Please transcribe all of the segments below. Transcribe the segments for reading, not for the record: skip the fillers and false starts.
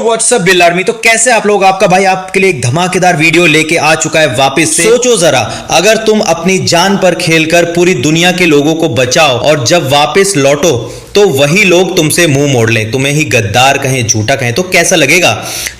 WhatsApp bill army. तो कैसे आप लोग, आपका भाई आपके लिए एक धमाकेदार वीडियो लेके आ चुका है वापस से। सोचो जरा, अगर तुम अपनी जान पर खेलकर पूरी दुनिया के लोगों को बचाओ और जब वापस लौटो तो वही लोग तुमसे मुंह मोड़ ले, तुम्हें ही गद्दार कहें, झूठा कहें, तो कैसा लगेगा।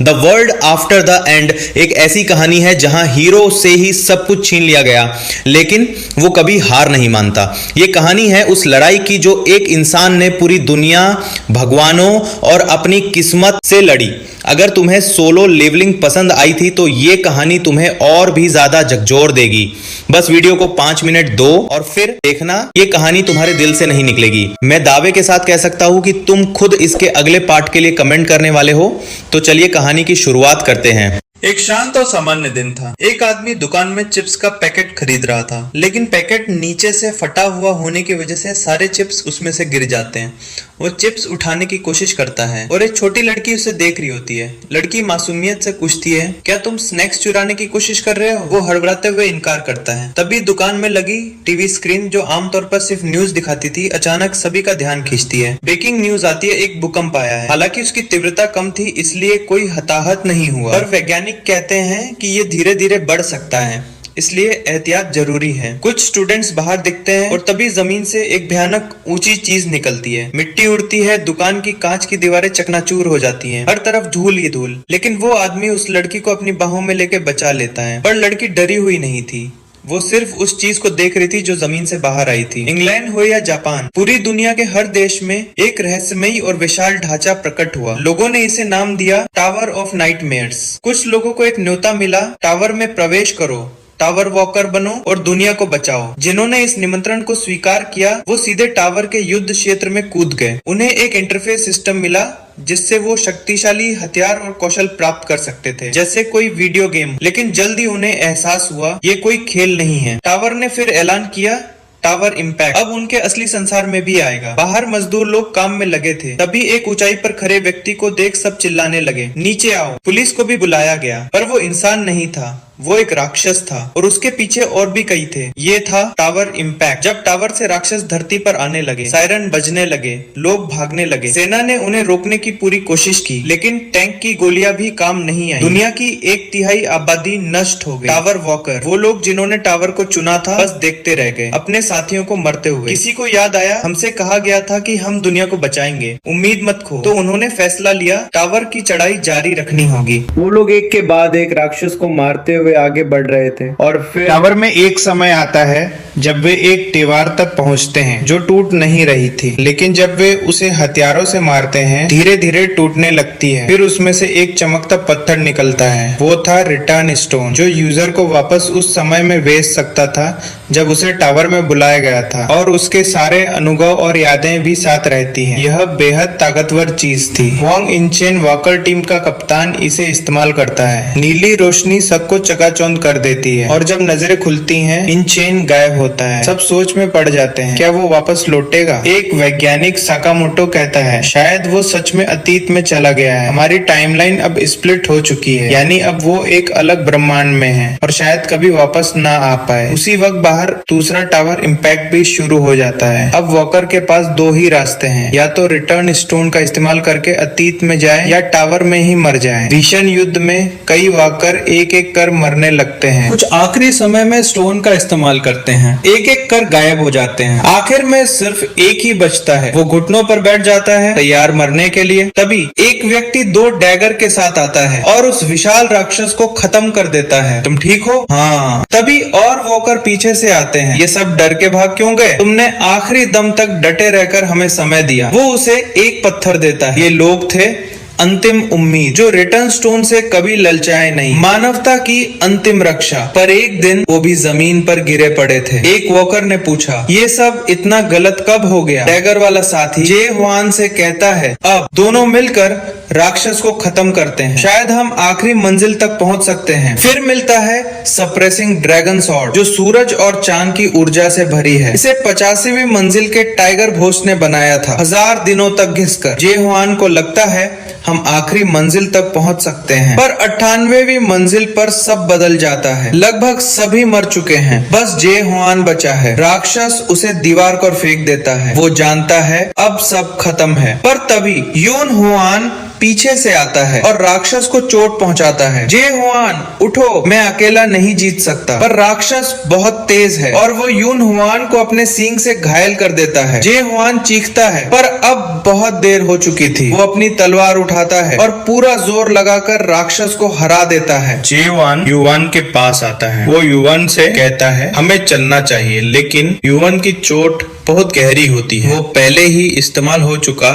The world after the end एक ऐसी कहानी है जहां हीरो से ही सब कुछ छीन लिया गया लेकिन वो कभी हार नहीं मानता। ये कहानी है उस लड़ाई की जो एक इंसान ने पूरी दुनिया, भगवानों और अपनी किस्मत से लड़ी। अगर तुम्हें सोलो लेवलिंग पसंद आई थी तो ये कहानी तुम्हें और भी ज्यादा झकझोर देगी। बस वीडियो को 5 मिनट दो और फिर देखना, ये कहानी तुम्हारे दिल से नहीं निकलेगी। मैं दावे के साथ कह सकता हूं कि तुम खुद इसके अगले पार्ट के लिए कमेंट करने वाले हो। तो चलिए कहानी की शुरुआत करते हैं। एक शांत और सामान्य दिन था। एक आदमी दुकान में चिप्स का पैकेट खरीद रहा था, लेकिन पैकेट नीचे से फटा हुआ होने की वजह से सारे चिप्स उसमें से गिर जाते हैं। वो चिप्स उठाने की कोशिश करता है और एक छोटी लड़की उसे देख रही होती है। लड़की मासूमियत से पूछती है, क्या तुम स्नैक्स चुराने की कोशिश कर रहे हो? वो हड़बड़ाते हुए इनकार करता है। तभी दुकान में लगी टीवी स्क्रीन, जो आमतौर पर सिर्फ न्यूज दिखाती थी, अचानक सभी का ध्यान खींचती है। ब्रेकिंग न्यूज आती है, एक भूकंप आया है। हालांकि उसकी तीव्रता कम थी, इसलिए कोई हताहत नहीं हुआ, पर वैज्ञानिक कहते हैं कि ये धीरे धीरे बढ़ सकता है, इसलिए एहतियात जरूरी है। कुछ स्टूडेंट्स बाहर दिखते हैं और तभी जमीन से एक भयानक ऊंची चीज निकलती है। मिट्टी उड़ती है, दुकान की कांच की दीवारें चकनाचूर हो जाती हैं, हर तरफ धूल ही धूल। लेकिन वो आदमी उस लड़की को अपनी बाहों में लेके बचा लेता है। पर लड़की डरी हुई नहीं थी, वो सिर्फ उस चीज को देख रही थी जो जमीन से बाहर आई थी। इंग्लैंड हो या जापान, पूरी दुनिया के हर देश में एक रहस्यमयी और विशाल ढांचा प्रकट हुआ। लोगों ने इसे नाम दिया टावर ऑफ नाइटमेयर्स। कुछ लोगों को एक न्योता मिला, टावर में प्रवेश करो, टावर वॉकर बनो और दुनिया को बचाओ। जिन्होंने इस निमंत्रण को स्वीकार किया वो सीधे टावर के युद्ध क्षेत्र में कूद गए। उन्हें एक इंटरफेस सिस्टम मिला जिससे वो शक्तिशाली हथियार और कौशल प्राप्त कर सकते थे, जैसे कोई वीडियो गेम। लेकिन जल्दी उन्हें एहसास हुआ ये कोई खेल नहीं है। टावर ने फिर ऐलान किया, टावर इम्पैक्ट अब उनके असली संसार में भी आएगा। बाहर मजदूर लोग काम में लगे थे। तभी एक ऊंचाई पर खड़े व्यक्ति को देख सब चिल्लाने लगे, नीचे आओ। पुलिस को भी बुलाया गया, पर वो इंसान नहीं था, वो एक राक्षस था और उसके पीछे और भी कई थे। ये था टावर इम्पैक्ट। जब टावर से राक्षस धरती पर आने लगे, सायरन बजने लगे, लोग भागने लगे। सेना ने उन्हें रोकने की पूरी कोशिश की, लेकिन टैंक की गोलियां भी काम नहीं आई। दुनिया की 1/3 आबादी नष्ट हो गई। टावर वॉकर, वो लोग जिन्होंने टावर को चुना था, बस देखते रह गए, अपने साथियों को मरते हुए। किसी को याद आया, हमसे कहा गया था कि हम दुनिया को बचाएंगे, उम्मीद मत खो। तो उन्होंने फैसला लिया, टावर की चढ़ाई जारी रखनी होगी। वो लोग एक के बाद एक राक्षस को मारते हुए आगे बढ़ रहे थे और फिर टावर में एक समय आता है जब वे एक दीवार तक पहुंचते हैं जो टूट नहीं रही थी, लेकिन जब वे उसे हथियारों से मारते हैं धीरे धीरे टूटने लगती है। फिर उसमें से एक चमकता पत्थर निकलता है। वो था रिटर्न स्टोन, जो यूजर को वापस उस समय में भेज सकता था जब उसे टावर में बुलाया गया था, और उसके सारे अनुभव और यादें भी साथ रहती हैं। यह बेहद ताकतवर चीज थी। वांग इनचेन वॉकर टीम का कप्तान इसे इस्तेमाल करता है। नीली रोशनी सबको चकाचौंध कर देती है और जब नजरें खुलती हैं इनचेन गायब होता है। सब सोच में पड़ जाते हैं, क्या वो वापस लौटेगा? एक वैज्ञानिक साकामोटो कहता है, शायद वो सच में अतीत में चला गया है। हमारी टाइमलाइन अब स्प्लिट हो चुकी है, यानी अब वो एक अलग ब्रह्मांड में है और शायद कभी वापस ना आ पाए। उसी वक्त बाहर दूसरा टावर इम्पैक्ट भी शुरू हो जाता है। अब वॉकर के पास 2 ही रास्ते हैं, या तो रिटर्न स्टोन का इस्तेमाल करके अतीत में जाए या टावर में ही मर जाए। भीषण युद्ध में कई वॉकर एक एक कर मरने लगते हैं। कुछ आखिरी समय में स्टोन का इस्तेमाल करते हैं, एक एक कर गायब हो जाते हैं। आखिर में सिर्फ एक ही बचता है। वो घुटनों पर बैठ जाता है, तैयार मरने के लिए। तभी एक व्यक्ति 2 डैगर के साथ आता है और उस विशाल राक्षस को खत्म कर देता है। तुम ठीक हो? हाँ। तभी और वॉकर पीछे से आते हैं। ये सब डर के भाग क्यों गए? तुमने आखिरी दम तक डटे रहकर हमें समय दिया। वो उसे एक पत्थर देता है। ये लोग थे अंतिम उम्मीद, जो रिटर्न स्टोन से कभी ललचाए नहीं, मानवता की अंतिम रक्षा। पर एक दिन वो भी जमीन पर गिरे पड़े थे। एक वॉकर ने पूछा, ये सब इतना गलत कब हो गया? डैगर वाला साथी जे हुआन से कहता है, अब दोनों मिलकर राक्षस को खत्म करते हैं, शायद हम आखिरी मंजिल तक पहुंच सकते हैं। फिर मिलता है सप्रेसिंग ड्रैगन सॉर्ड, जो सूरज और चांद की ऊर्जा से भरी है। इसे 85वीं मंजिल के टाइगर घोष ने बनाया था, 1000 दिनों तक घिसकर। जे हुआन को लगता है हम आखिरी मंजिल तक पहुंच सकते हैं, पर 98वीं मंजिल पर सब बदल जाता है। लगभग सभी मर चुके हैं, बस जे हुआन बचा है। राक्षस उसे दीवार पर फेंक देता है। वो जानता है अब सब खत्म है, पर तभी यून हुआन पीछे से आता है और राक्षस को चोट पहुंचाता है। जे हुआन उठो, मैं अकेला नहीं जीत सकता। पर राक्षस बहुत तेज है और वो यून हुआन को अपने सींग से घायल कर देता है। जे हुआन चीखता है, पर अब बहुत देर हो चुकी थी। वो अपनी तलवार उठाता है और पूरा जोर लगाकर राक्षस को हरा देता है। जे हुआन युवान के पास आता है। वो युवान से कहता है हमें चलना चाहिए, लेकिन युवान की चोट बहुत गहरी होती है। वो पहले ही इस्तेमाल हो चुका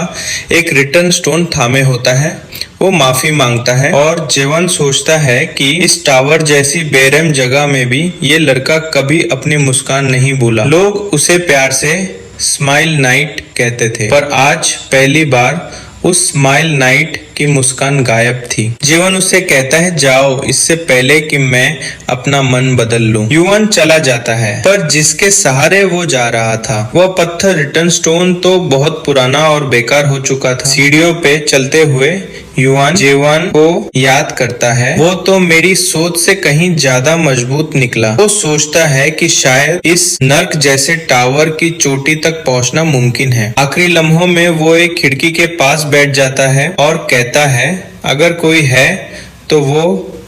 एक रिटर्न स्टोन थामे होता है। वो माफी मांगता है और जेवन सोचता है कि इस टावर जैसी बेरहम जगह में भी ये लड़का कभी अपनी मुस्कान नहीं भूला। लोग उसे प्यार से स्माइल नाइट कहते थे, पर आज पहली बार उस स्माइल नाइट की मुस्कान गायब थी। जीवन उससे कहता है जाओ, इससे पहले कि मैं अपना मन बदल लूं। युवान चला जाता है, पर जिसके सहारे वो जा रहा था वह पत्थर रिटर्न स्टोन तो बहुत पुराना और बेकार हो चुका था। सीढ़ियों पे चलते हुए युवान जेवान को याद करता है, वो तो मेरी सोच से कहीं ज्यादा मजबूत निकला। वो सोचता है कि शायद इस नर्क जैसे टावर की चोटी तक पहुंचना मुमकिन है। आखिरी लम्हों में वो एक खिड़की के पास बैठ जाता है और कहता है अगर कोई है तो वो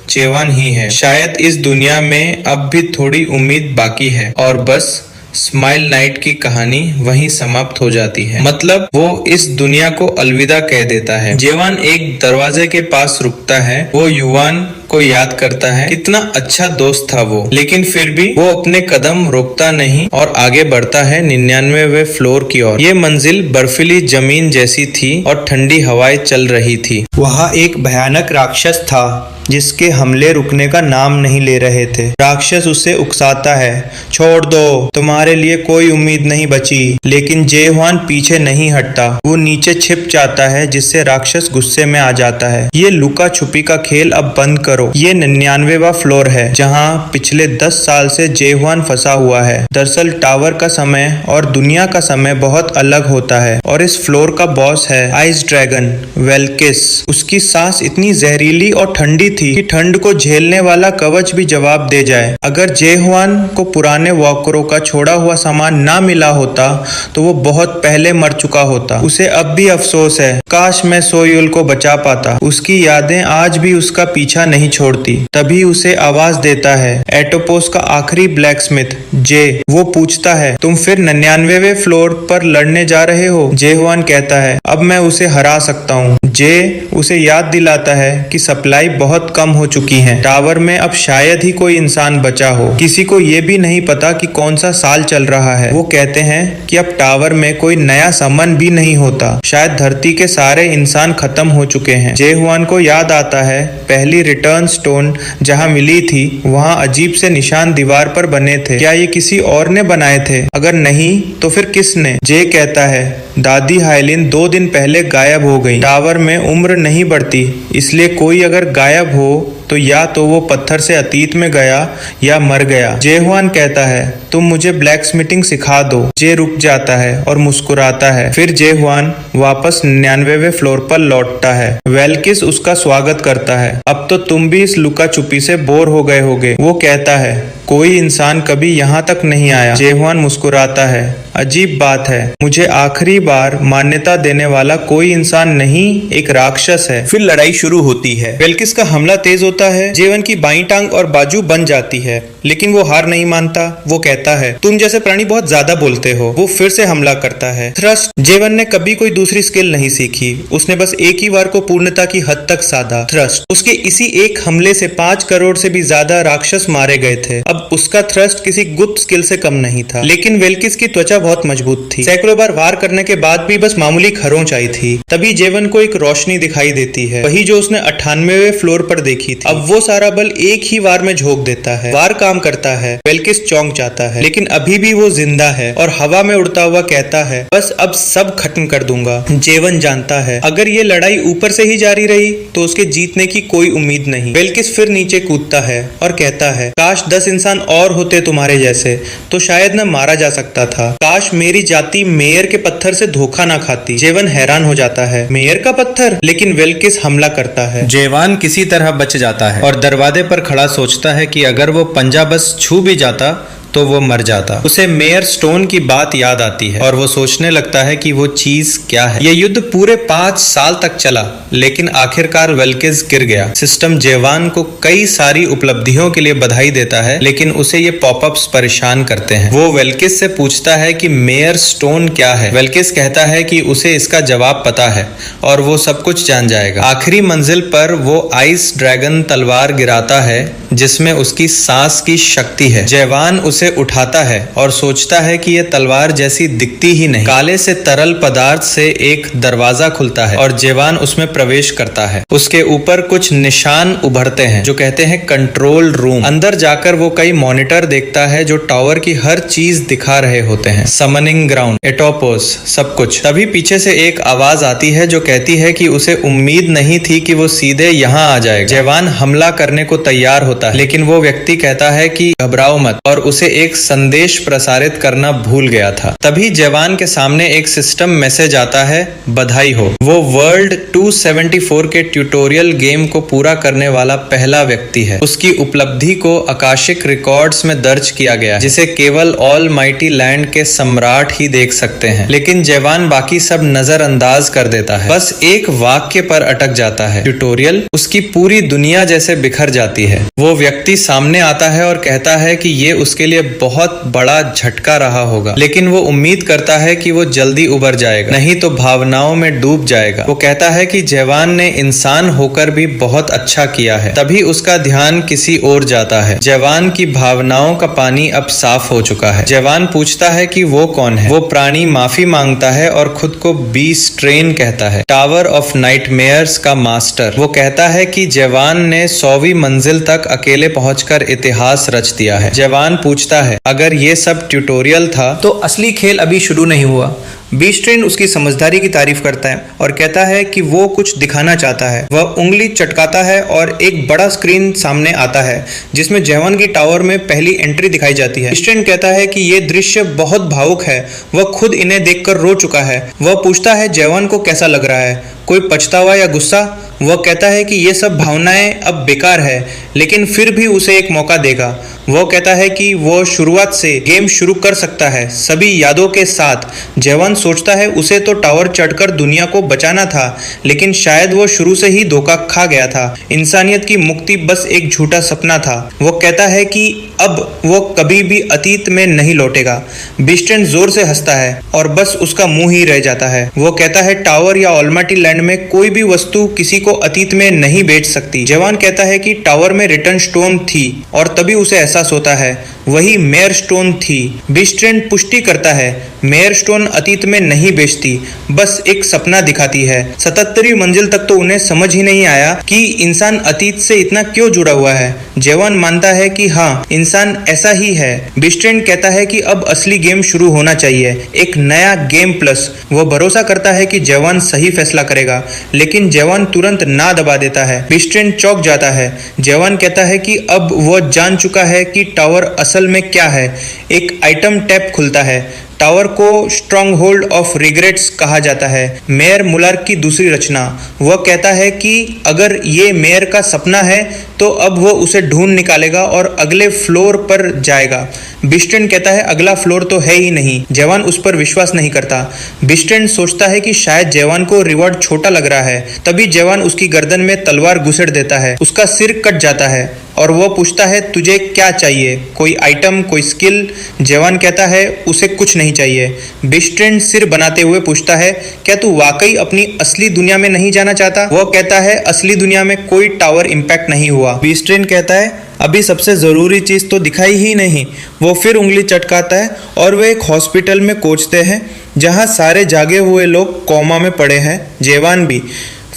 जेवान ही है। शायद इस दुनिया में अब भी थोड़ी उम्मीद बाकी है। और बस स्माइल नाइट की कहानी वहीं समाप्त हो जाती है। मतलब वो इस दुनिया को अलविदा कह देता है। जेवान एक दरवाजे के पास रुकता है। वो युवान को याद करता है कितना अच्छा दोस्त था वो, लेकिन फिर भी वो अपने कदम रोकता नहीं और आगे बढ़ता है 99वें फ्लोर की ओर। ये मंजिल बर्फीली जमीन जैसी थी और ठंडी हवाएं चल रही थी। वहाँ एक भयानक राक्षस था जिसके हमले रुकने का नाम नहीं ले रहे थे। राक्षस उसे उकसाता है, छोड़ दो, तुम्हारे लिए कोई उम्मीद नहीं बची। लेकिन जेहुआन पीछे नहीं हटता। वो नीचे छिप जाता है, जिससे राक्षस गुस्से में आ जाता है। ये लुका छुपी का खेल अब बंद करो। ये 99वां फ्लोर है जहाँ पिछले 10 साल से जेहुआन फंसा हुआ है। दरअसल टावर का समय और दुनिया का समय बहुत अलग होता है और इस फ्लोर का बॉस है आइस ड्रैगन वेल्किस। उसकी सांस इतनी जहरीली और ठंडी थी कि ठंड को झेलने वाला कवच भी जवाब दे जाए। अगर जेहुआन को पुराने वॉकरों का छोड़ा हुआ सामान ना मिला होता तो वो बहुत पहले मर चुका होता। उसे अब भी अफसोस है, काश मैं सोयुल को बचा पाता। उसकी यादें आज भी उसका पीछा नहीं छोड़ती। तभी उसे आवाज देता है एटोपोस का आखिरी ब्लैकस्मिथ जे। वो पूछता है तुम फिर 99वें फ्लोर पर लड़ने जा रहे हो? जेहुआन कहता है अब मैं उसे हरा सकता हूँ। जे उसे याद दिलाता है कि सप्लाई बहुत कम हो चुकी है। टावर में अब शायद ही कोई इंसान बचा हो। किसी को ये भी नहीं पता कि कौन सा साल चल रहा है। वो कहते हैं कि अब टावर में कोई नया समन भी नहीं होता। शायद धरती के सारे इंसान खत्म हो चुके हैं। जेहुआन को याद आता है पहली रिटर्न स्टोन जहाँ मिली थी वहाँ अजीब से निशान दीवार पर बने थे। क्या ये किसी और ने बनाए थे? अगर नहीं तो फिर किसने? जे कहता है दादी हाइलिन 2 दिन पहले गायब हो गई। टावर में उम्र नहीं बढ़ती, इसलिए कोई अगर गायब हो तो या तो वो पत्थर से अतीत में गया या मर गया। जेहुआन कहता है तुम मुझे ब्लैक स्मिथिंग सिखा दो। जे रुक जाता है और मुस्कुराता है। फिर जेहुआन वापस 99वें फ्लोर पर लौटता है। वेल्किस उसका स्वागत करता है। अब तो तुम भी इस लुका छुपी से बोर हो गए होगे। वो कहता है कोई इंसान कभी यहाँ तक नहीं आया। जेहुआन मुस्कुराता है, अजीब बात है, मुझे आखिरी बार मान्यता देने वाला कोई इंसान नहीं एक राक्षस है। फिर लड़ाई शुरू होती है। वेल्किस का हमला तेज होता है। जेवन की बाईं टांग और बाजू बन जाती है, लेकिन वो हार नहीं मानता। वो कहता है तुम जैसे प्राणी बहुत ज्यादा बोलते हो। वो फिर से हमला करता है। थ्रस्ट। जेवन ने कभी कोई दूसरी स्किल नहीं सीखी। उसने बस एक ही बार को पूर्णता की हद तक साधा, थ्रस्ट। उसके इसी एक हमले से 5 करोड़ से भी ज्यादा राक्षस मारे गए थे। अब उसका थ्रस्ट किसी गुप्त स्किल से कम नहीं था। लेकिन वेल्किस की त्वचा बहुत मजबूत थी। सैकड़ों बार वार करने के बाद भी बस मामूली खरोंच आई थी। तभी जेवन को एक रोशनी दिखाई देती है, वही जो उसने 98वें फ्लोर पर देखी थी। अब वो सारा बल एक ही वार में झोंक देता है। वार काम करता है। वेल्किस चौंक जाता है, लेकिन अभी भी वो जिंदा है और हवा में उड़ता हुआ कहता है बस अब सब खत्म कर दूंगा। जेवन जानता है अगर ये लड़ाई ऊपर से ही जारी रही तो उसके जीतने की कोई उम्मीद नहीं। वेल्किस फिर नीचे कूदता है और कहता है काश 10 इंसान और होते तुम्हारे जैसे तो शायद न मारा जा सकता था। काश मेरी जाति मेयर के पत्थर से धोखा ना खाती। जेवन हैरान हो जाता है, मेयर का पत्थर? लेकिन वेल्किस हमला करता है। जेवान किसी तरह बच जाता है और दरवाजे पर खड़ा सोचता है कि अगर वो पंजा बस छू भी जाता तो वो मर जाता। उसे मेयर स्टोन की बात याद आती है और वो सोचने लगता है कि वो चीज क्या है। ये युद्ध पूरे 5 साल तक चला, लेकिन आखिरकार वेल्किस गिर गया। सिस्टम जेवान को कई सारी उपलब्धियों के लिए बधाई देता है, लेकिन उसे ये पॉपअप्स परेशान करते हैं। वो वेल्किस से पूछता है कि मेयर स्टोन क्या है। वेल्किस कहता है कि उसे इसका जवाब पता है और वो सब कुछ जान जाएगा। आखिरी मंजिल पर वो आइस ड्रैगन तलवार गिराता है जिसमें उसकी सांस की शक्ति है। जवान उसे उठाता है और सोचता है कि यह तलवार जैसी दिखती ही नहीं। काले से तरल पदार्थ से एक दरवाजा खुलता है और जवान उसमें प्रवेश करता है। उसके ऊपर कुछ निशान उभरते हैं जो कहते हैं कंट्रोल रूम। अंदर जाकर वो कई मॉनिटर देखता है जो टावर की हर चीज दिखा रहे होते हैं, समनिंग ग्राउंड, एटोपोस, सब कुछ। तभी पीछे से एक आवाज आती है जो कहती है कि उसे उम्मीद नहीं थी कि वो सीधे यहाँ आ जाएगा। जवान हमला करने को तैयार होता है, लेकिन वो व्यक्ति कहता है कि घबराओ मत और उसे एक संदेश प्रसारित करना भूल गया था। तभी जवान के सामने एक सिस्टम मैसेज आता है, बधाई हो, वो वर्ल्ड 274 के ट्यूटोरियल गेम को पूरा करने वाला पहला व्यक्ति है। उसकी उपलब्धि को आकाशिक रिकॉर्ड्स में दर्ज किया गया, जिसे केवल ऑल माइटी लैंड के सम्राट ही देख सकते हैं। लेकिन जवान बाकी सब नजरअंदाज कर देता है, बस एक वाक्य पर अटक जाता है। ट्यूटोरियल उसकी पूरी दुनिया जैसे बिखर जाती है। वो व्यक्ति सामने आता है और कहता है कि ये उसके लिए बहुत बड़ा झटका रहा होगा, लेकिन वो उम्मीद करता है कि वो जल्दी उबर जाएगा, नहीं तो भावनाओं में डूब जाएगा। वो कहता है कि जवान ने इंसान होकर भी बहुत अच्छा किया है। तभी उसका ध्यान किसी और जाता है। जवान की भावनाओं का पानी अब साफ हो चुका है। जवान पूछता है कि वो कौन है। वो प्राणी माफी मांगता है और खुद को बीस्ट ट्रेन कहता है, टावर ऑफ नाइटमेयर्स का मास्टर। वो कहता है कि जवान ने 100वीं मंजिल तक अकेले पहुंचकर इतिहास रच दिया है। जवान पूछता है, अगर ये सब ट्यूटोरियल था तो असली खेल अभी शुरू नहीं हुआ। बीस्ट ट्रेन उसकी समझदारी की तारीफ करता है और कहता है कि वो कुछ दिखाना चाहता है। वह उंगली चटकाता है और एक बड़ा स्क्रीन सामने आता है जिसमें जवान की टावर में पहली एंट्री दिखाई जाती है। बीस्ट ट्रेन कहता है कि ये दृश्य बहुत भावुक है। वह खुद इन्हें देखकर रो चुका है। वह पूछता है जवान को कैसा लग रहा है, कोई पछतावा या गुस्सा। वह कहता है कि ये सब भावनाएं अब बेकार है, लेकिन फिर भी उसे एक मौका देगा। वो कहता है कि वो शुरुआत से गेम शुरू कर सकता है, सभी यादों के साथ। जवान सोचता है उसे तो टावर चढ़कर दुनिया को बचाना था, लेकिन शायद वो शुरू से ही धोखा खा गया था। इंसानियत की मुक्ति बस एक झूठा सपना था। वो कहता है कि अब वो कभी भी अतीत में नहीं लौटेगा। बीस्ट ट्रेन जोर से हंसता है और बस उसका मुंह ही रह जाता है। वो कहता है टावर या ऑलमाइटी लैंड में कोई भी वस्तु किसी को अतीत में नहीं बेच सकती। जवान कहता है कि टावर में रिटर्न स्टोन थी और तभी उसे एहसास होता है वही मेयर स्टोन थी। बीस्ट ट्रेन पुष्टि करता है, मेयर स्टोन अतीत में नहीं बेचती, बस एक सपना दिखाती है। 77वीं मंजिल तक तो उन्हें समझ ही नहीं आया कि इंसान अतीत से इतना क्यों जुड़ा हुआ है। जवान मानता है कि हाँ, इंसान ऐसा ही है। बीस्ट ट्रेन कहता है कि अब असली गेम शुरू होना चाहिए, एक नया गेम प्लस। वो भरोसा करता है कि जवान सही फैसला करेगा, लेकिन जवान तुरंत ना दबा देता है। बीस्ट ट्रेन चौंक जाता है। जवान कहता है कि अब वो जान चुका है कि टावर असल में क्या है। एक आइटम टैब खुलता है। टावर को स्ट्रॉन्ग होल्ड ऑफ रिग्रेट्स कहा जाता है, मेयर मुलर की दूसरी रचना। वह कहता है कि अगर ये मेयर का सपना है तो अब वो उसे ढूंढ निकालेगा और अगले फ्लोर पर जाएगा। बीस्ट ट्रेन कहता है अगला फ्लोर तो है ही नहीं। जवान उस पर विश्वास नहीं करता। बीस्ट ट्रेन सोचता है कि शायद जवान को रिवॉर्ड छोटा लग रहा है। तभी जवान उसकी गर्दन में तलवार घुसेड़ देता है। उसका सिर कट जाता है और वो पूछता है तुझे क्या चाहिए, कोई आइटम, कोई स्किल। जवान कहता है उसे कुछ नहीं चाहिए। बीस्ट ट्रेन सिर बनाते हुए पूछता है क्या तू वाकई अपनी असली दुनिया में नहीं जाना चाहता। वो कहता है असली दुनिया में कोई टावर इम्पैक्ट नहीं हुआ। बीस्ट ट्रेन कहता है अभी सबसे जरूरी चीज तो दिखाई ही नहीं। वो फिर उंगली चटकाता है और वे एक हॉस्पिटल में पहुंचते हैं जहां सारे जागे हुए लोग कोमा में पड़े हैं, जवान भी।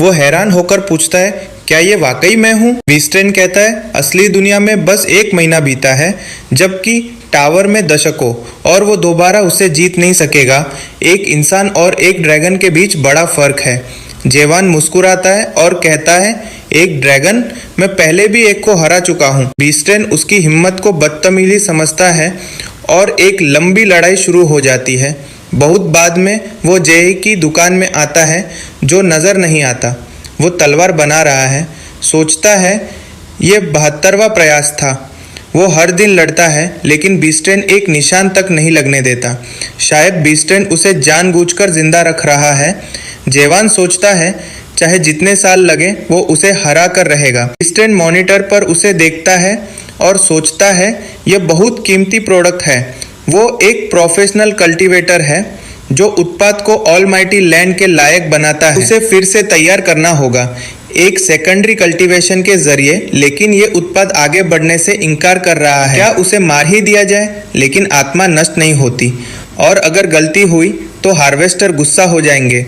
वो हैरान होकर पूछता है क्या ये वाकई मैं हूँ। बीस्ट ट्रेन कहता है असली दुनिया में बस 1 महीना बीता है, जबकि टावर में दशकों, और वो दोबारा उसे जीत नहीं सकेगा। एक इंसान और एक ड्रैगन के बीच बड़ा फर्क है। जवान मुस्कुराता है और कहता है एक ड्रैगन, मैं पहले भी एक को हरा चुका हूँ। बीस्ट ट्रेन उसकी हिम्मत को बदतमीजी समझता है और एक लंबी लड़ाई शुरू हो जाती है। बहुत बाद में वो जेई की दुकान में आता है जो नजर नहीं आता। वो तलवार बना रहा है, सोचता है ये 72वां प्रयास था। वो हर दिन लड़ता है लेकिन बीस्टेन एक निशान तक नहीं लगने देता। शायद बीस्टेन उसे जानबूझकर जिंदा रख रहा है। जेवान सोचता है चाहे जितने साल लगे वो उसे हरा कर रहेगा। बीस्टेन मॉनिटर पर उसे देखता है और सोचता है यह बहुत कीमती प्रोडक्ट है। वो एक प्रोफेशनल कल्टीवेटर है जो उत्पाद को ऑलमाइटी लैंड के लायक बनाता है। उसे फिर से तैयार करना होगा एक सेकेंडरी कल्टीवेशन के जरिए, लेकिन ये उत्पाद आगे बढ़ने से इनकार कर रहा है। क्या उसे मार ही दिया जाए? लेकिन आत्मा नष्ट नहीं होती और अगर गलती हुई तो हार्वेस्टर गुस्सा हो जाएंगे।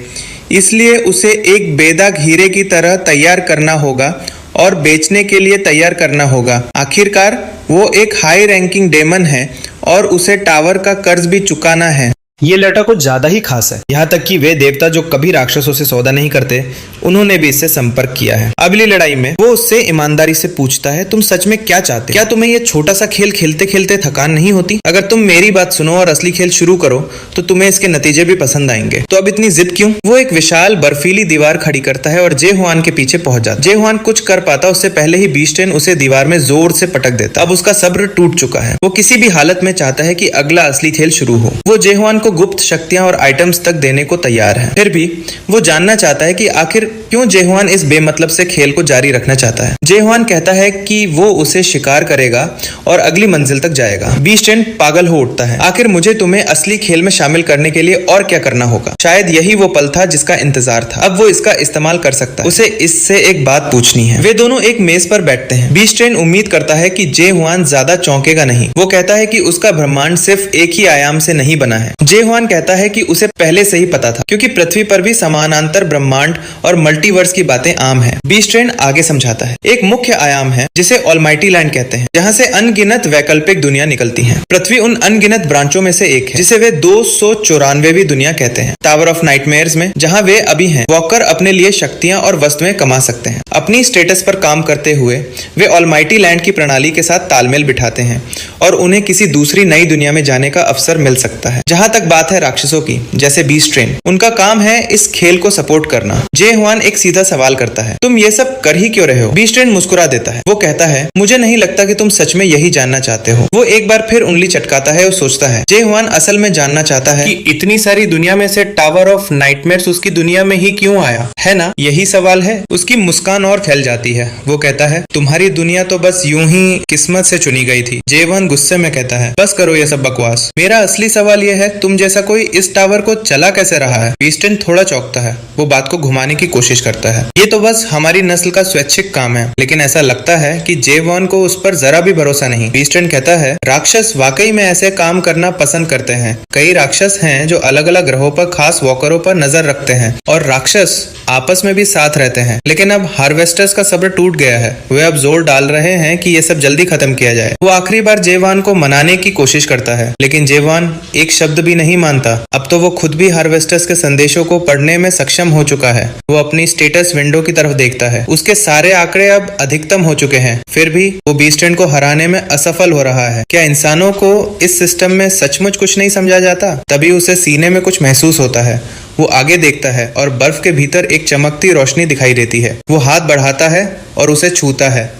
इसलिए उसे एक बेदाग हीरे की तरह तैयार करना होगा और बेचने के लिए तैयार करना होगा। आखिरकार वो एक हाई रैंकिंग डेमन है और उसे टावर का कर्ज भी चुकाना है। ये लड़का कुछ ज्यादा ही खास है, यहाँ तक कि वे देवता जो कभी राक्षसों से सौदा नहीं करते, उन्होंने भी इससे संपर्क किया है। अगली लड़ाई में वो उससे ईमानदारी से पूछता है, तुम सच में क्या चाहते? क्या तुम्हें ये छोटा सा खेल खेलते खेलते थकान नहीं होती? अगर तुम मेरी बात सुनो और असली खेल शुरू करो तो तुम्हें इसके नतीजे भी पसंद आएंगे। तो अब इतनी जिद क्यों? वो एक विशाल बर्फीली दीवार खड़ी करता है और जे हुआन के पीछे पहुंच जाता। जे हुआन कुछ कर पाता उससे पहले ही बीस्टेन उसे दीवार में जोर से पटक देता। अब उसका सब्र टूट चुका है। वो किसी भी हालत में चाहता है कि अगला असली खेल शुरू हो। वो जे हुआन को गुप्त शक्तियां और आइटम्स तक देने को तैयार है। फिर भी वो जानना चाहता है कि आखिर क्यों जे हुआन इस बेमतलब से खेल को जारी रखना चाहता है। जे हुआन कहता है कि वो उसे शिकार करेगा और अगली मंजिल तक जाएगा। बीस्टेन पागल हो उठता है। आखिर मुझे तुम्हें असली खेल में शामिल करने के लिए और क्या करना होगा? शायद यही वो पल था जिसका इंतजार था। अब वो इसका इस्तेमाल कर सकता है। उसे इससे एक बात पूछनी है। वे दोनों एक मेज पर बैठते हैं। बीस्टेन उम्मीद करता है कि जे हुआन ज्यादा चौंकेगा नहीं। वो कहता है कि उसका ब्रह्मांड सिर्फ एक ही आयाम से नहीं बना है। जे हुआन कहता है कि उसे पहले से ही पता था, क्योंकि पृथ्वी पर भी समानांतर ब्रह्मांड और मल्टीवर्स की बातें आम है। बीस्टेन आगे समझाता है, एक मुख्य आयाम है जिसे ऑलमाइटी लैंड कहते हैं, जहां से अनगिनत वैकल्पिक दुनिया निकलती हैं। पृथ्वी उन अनगिनत ब्रांचों में से एक है जिसे वे 294वीं दुनिया कहते हैं। टावर ऑफ नाइटमेयर्स में जहां वे अभी हैं, वॉकर अपने लिए शक्तियां और वस्तुएं कमा सकते हैं। अपनी स्टेटस पर काम करते हुए वे ऑलमाइटी लैंड की प्रणाली के साथ तालमेल बिठाते हैं और उन्हें किसी दूसरी नई दुनिया में जाने का अवसर मिल सकता है। जहां तक बात है राक्षसों की, जैसे बीस्टेन, उनका काम है इस खेल को सपोर्ट करना। जे हुआन एक सीधा सवाल करता है, तुम ये सब कर ही क्यों रहे हो? बीस्टेन मुस्कुरा देता है। वो कहता है, मुझे नहीं लगता कि तुम सच में यही जानना चाहते हो। वो एक बार फिर उंगली चटकाता है और सोचता है, जे हुआन असल में जानना चाहता है कि इतनी सारी दुनिया में से टावर ऑफ नाइटमेयर्स उसकी दुनिया में ही क्यों आया, है ना? यही सवाल है। उसकी मुस्कान और फैल जाती है। वो कहता है, तुम्हारी दुनिया तो बस यूं ही किस्मत से चुनी गई थी। जे हुआन गुस्से में कहता है, बस करो ये सब बकवास। मेरा असली सवाल यह है, तुम जैसा कोई इस टावर को चला कैसे रहा है? बीस्टेन थोड़ा चौंकता है। वो बात को घुमाने की कोशिश करता है, ये तो बस हमारी नस्ल का स्वैच्छिक काम है। लेकिन ऐसा लगता है कि जे हुआन को उस पर जरा भी भरोसा नहीं। बीस्टेन कहता है, राक्षस वाकई में ऐसे काम करना पसंद करते हैं। कई राक्षस हैं जो अलग अलग ग्रहों पर खास वॉकरों पर नजर रखते हैं और राक्षस आपस में भी साथ रहते हैं। लेकिन अब हार्वेस्टर्स का सब्र टूट गया है। वे अब जोर डाल रहे हैं कि ये सब जल्दी खत्म किया जाए। वो आखिरी बार जे हुआन को मनाने की कोशिश करता है, लेकिन जे हुआन एक शब्द भी नहीं मानता। अब तो वो खुद भी हार्वेस्टर्स के संदेशों को पढ़ने में सक्षम हो चुका है। वो अपनी स्टेटस विंडो की तरफ देखता है। उसके सारे आंकड़े अब अधिकतम हो चुके हैं। फिर भी वो बीस्टेन को हराने में असफल हो रहा है। क्या इंसानों को इस सिस्टम में सचमुच कुछ नहीं समझा जाता? तभी उसे सीने में कुछ महसूस होता है। वो आगे देखता है और बर्फ के भीतर एक चमकती रोशनी दिखाई देती है। वो हाथ बढ़ाता है और उसे छूता है।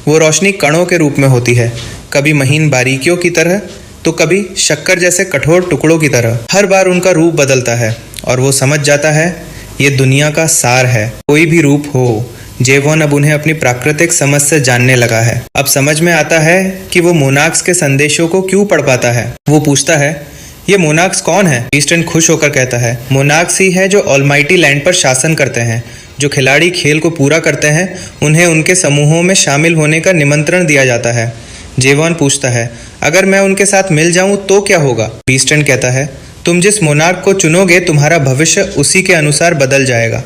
वो रोशनी कणों के रूप में होती है, कभी महीन बारीकियों की तरह तो कभी शक्कर जैसे कठोर टुकड़ों की तरह। हर बार उनका रूप बदलता है और वो समझ जाता है ये दुनिया का सार है। कोई भी रूप हो, जे हुआन अब उन्हें अपनी प्राकृतिक समझ से जानने लगा है। अब समझ में आता है कि वो मोनाक्स के संदेशों को क्यों पढ़ पाता है। वो पूछता है, ये मोनाक्स कौन है? बीस्टेन खुश होकर कहता है, मोनाक्स ही है जो ऑलमाइटी लैंड पर शासन करते हैं। जो खिलाड़ी खेल को पूरा करते हैं उन्हें उनके समूहों में शामिल होने का निमंत्रण दिया जाता है। जे हुआन पूछता है, अगर मैं उनके साथ मिल जाऊं तो क्या होगा? बीस्टेन कहता है, तुम जिस मोनार्क को चुनोगे तुम्हारा भविष्य उसी के अनुसार बदल जाएगा।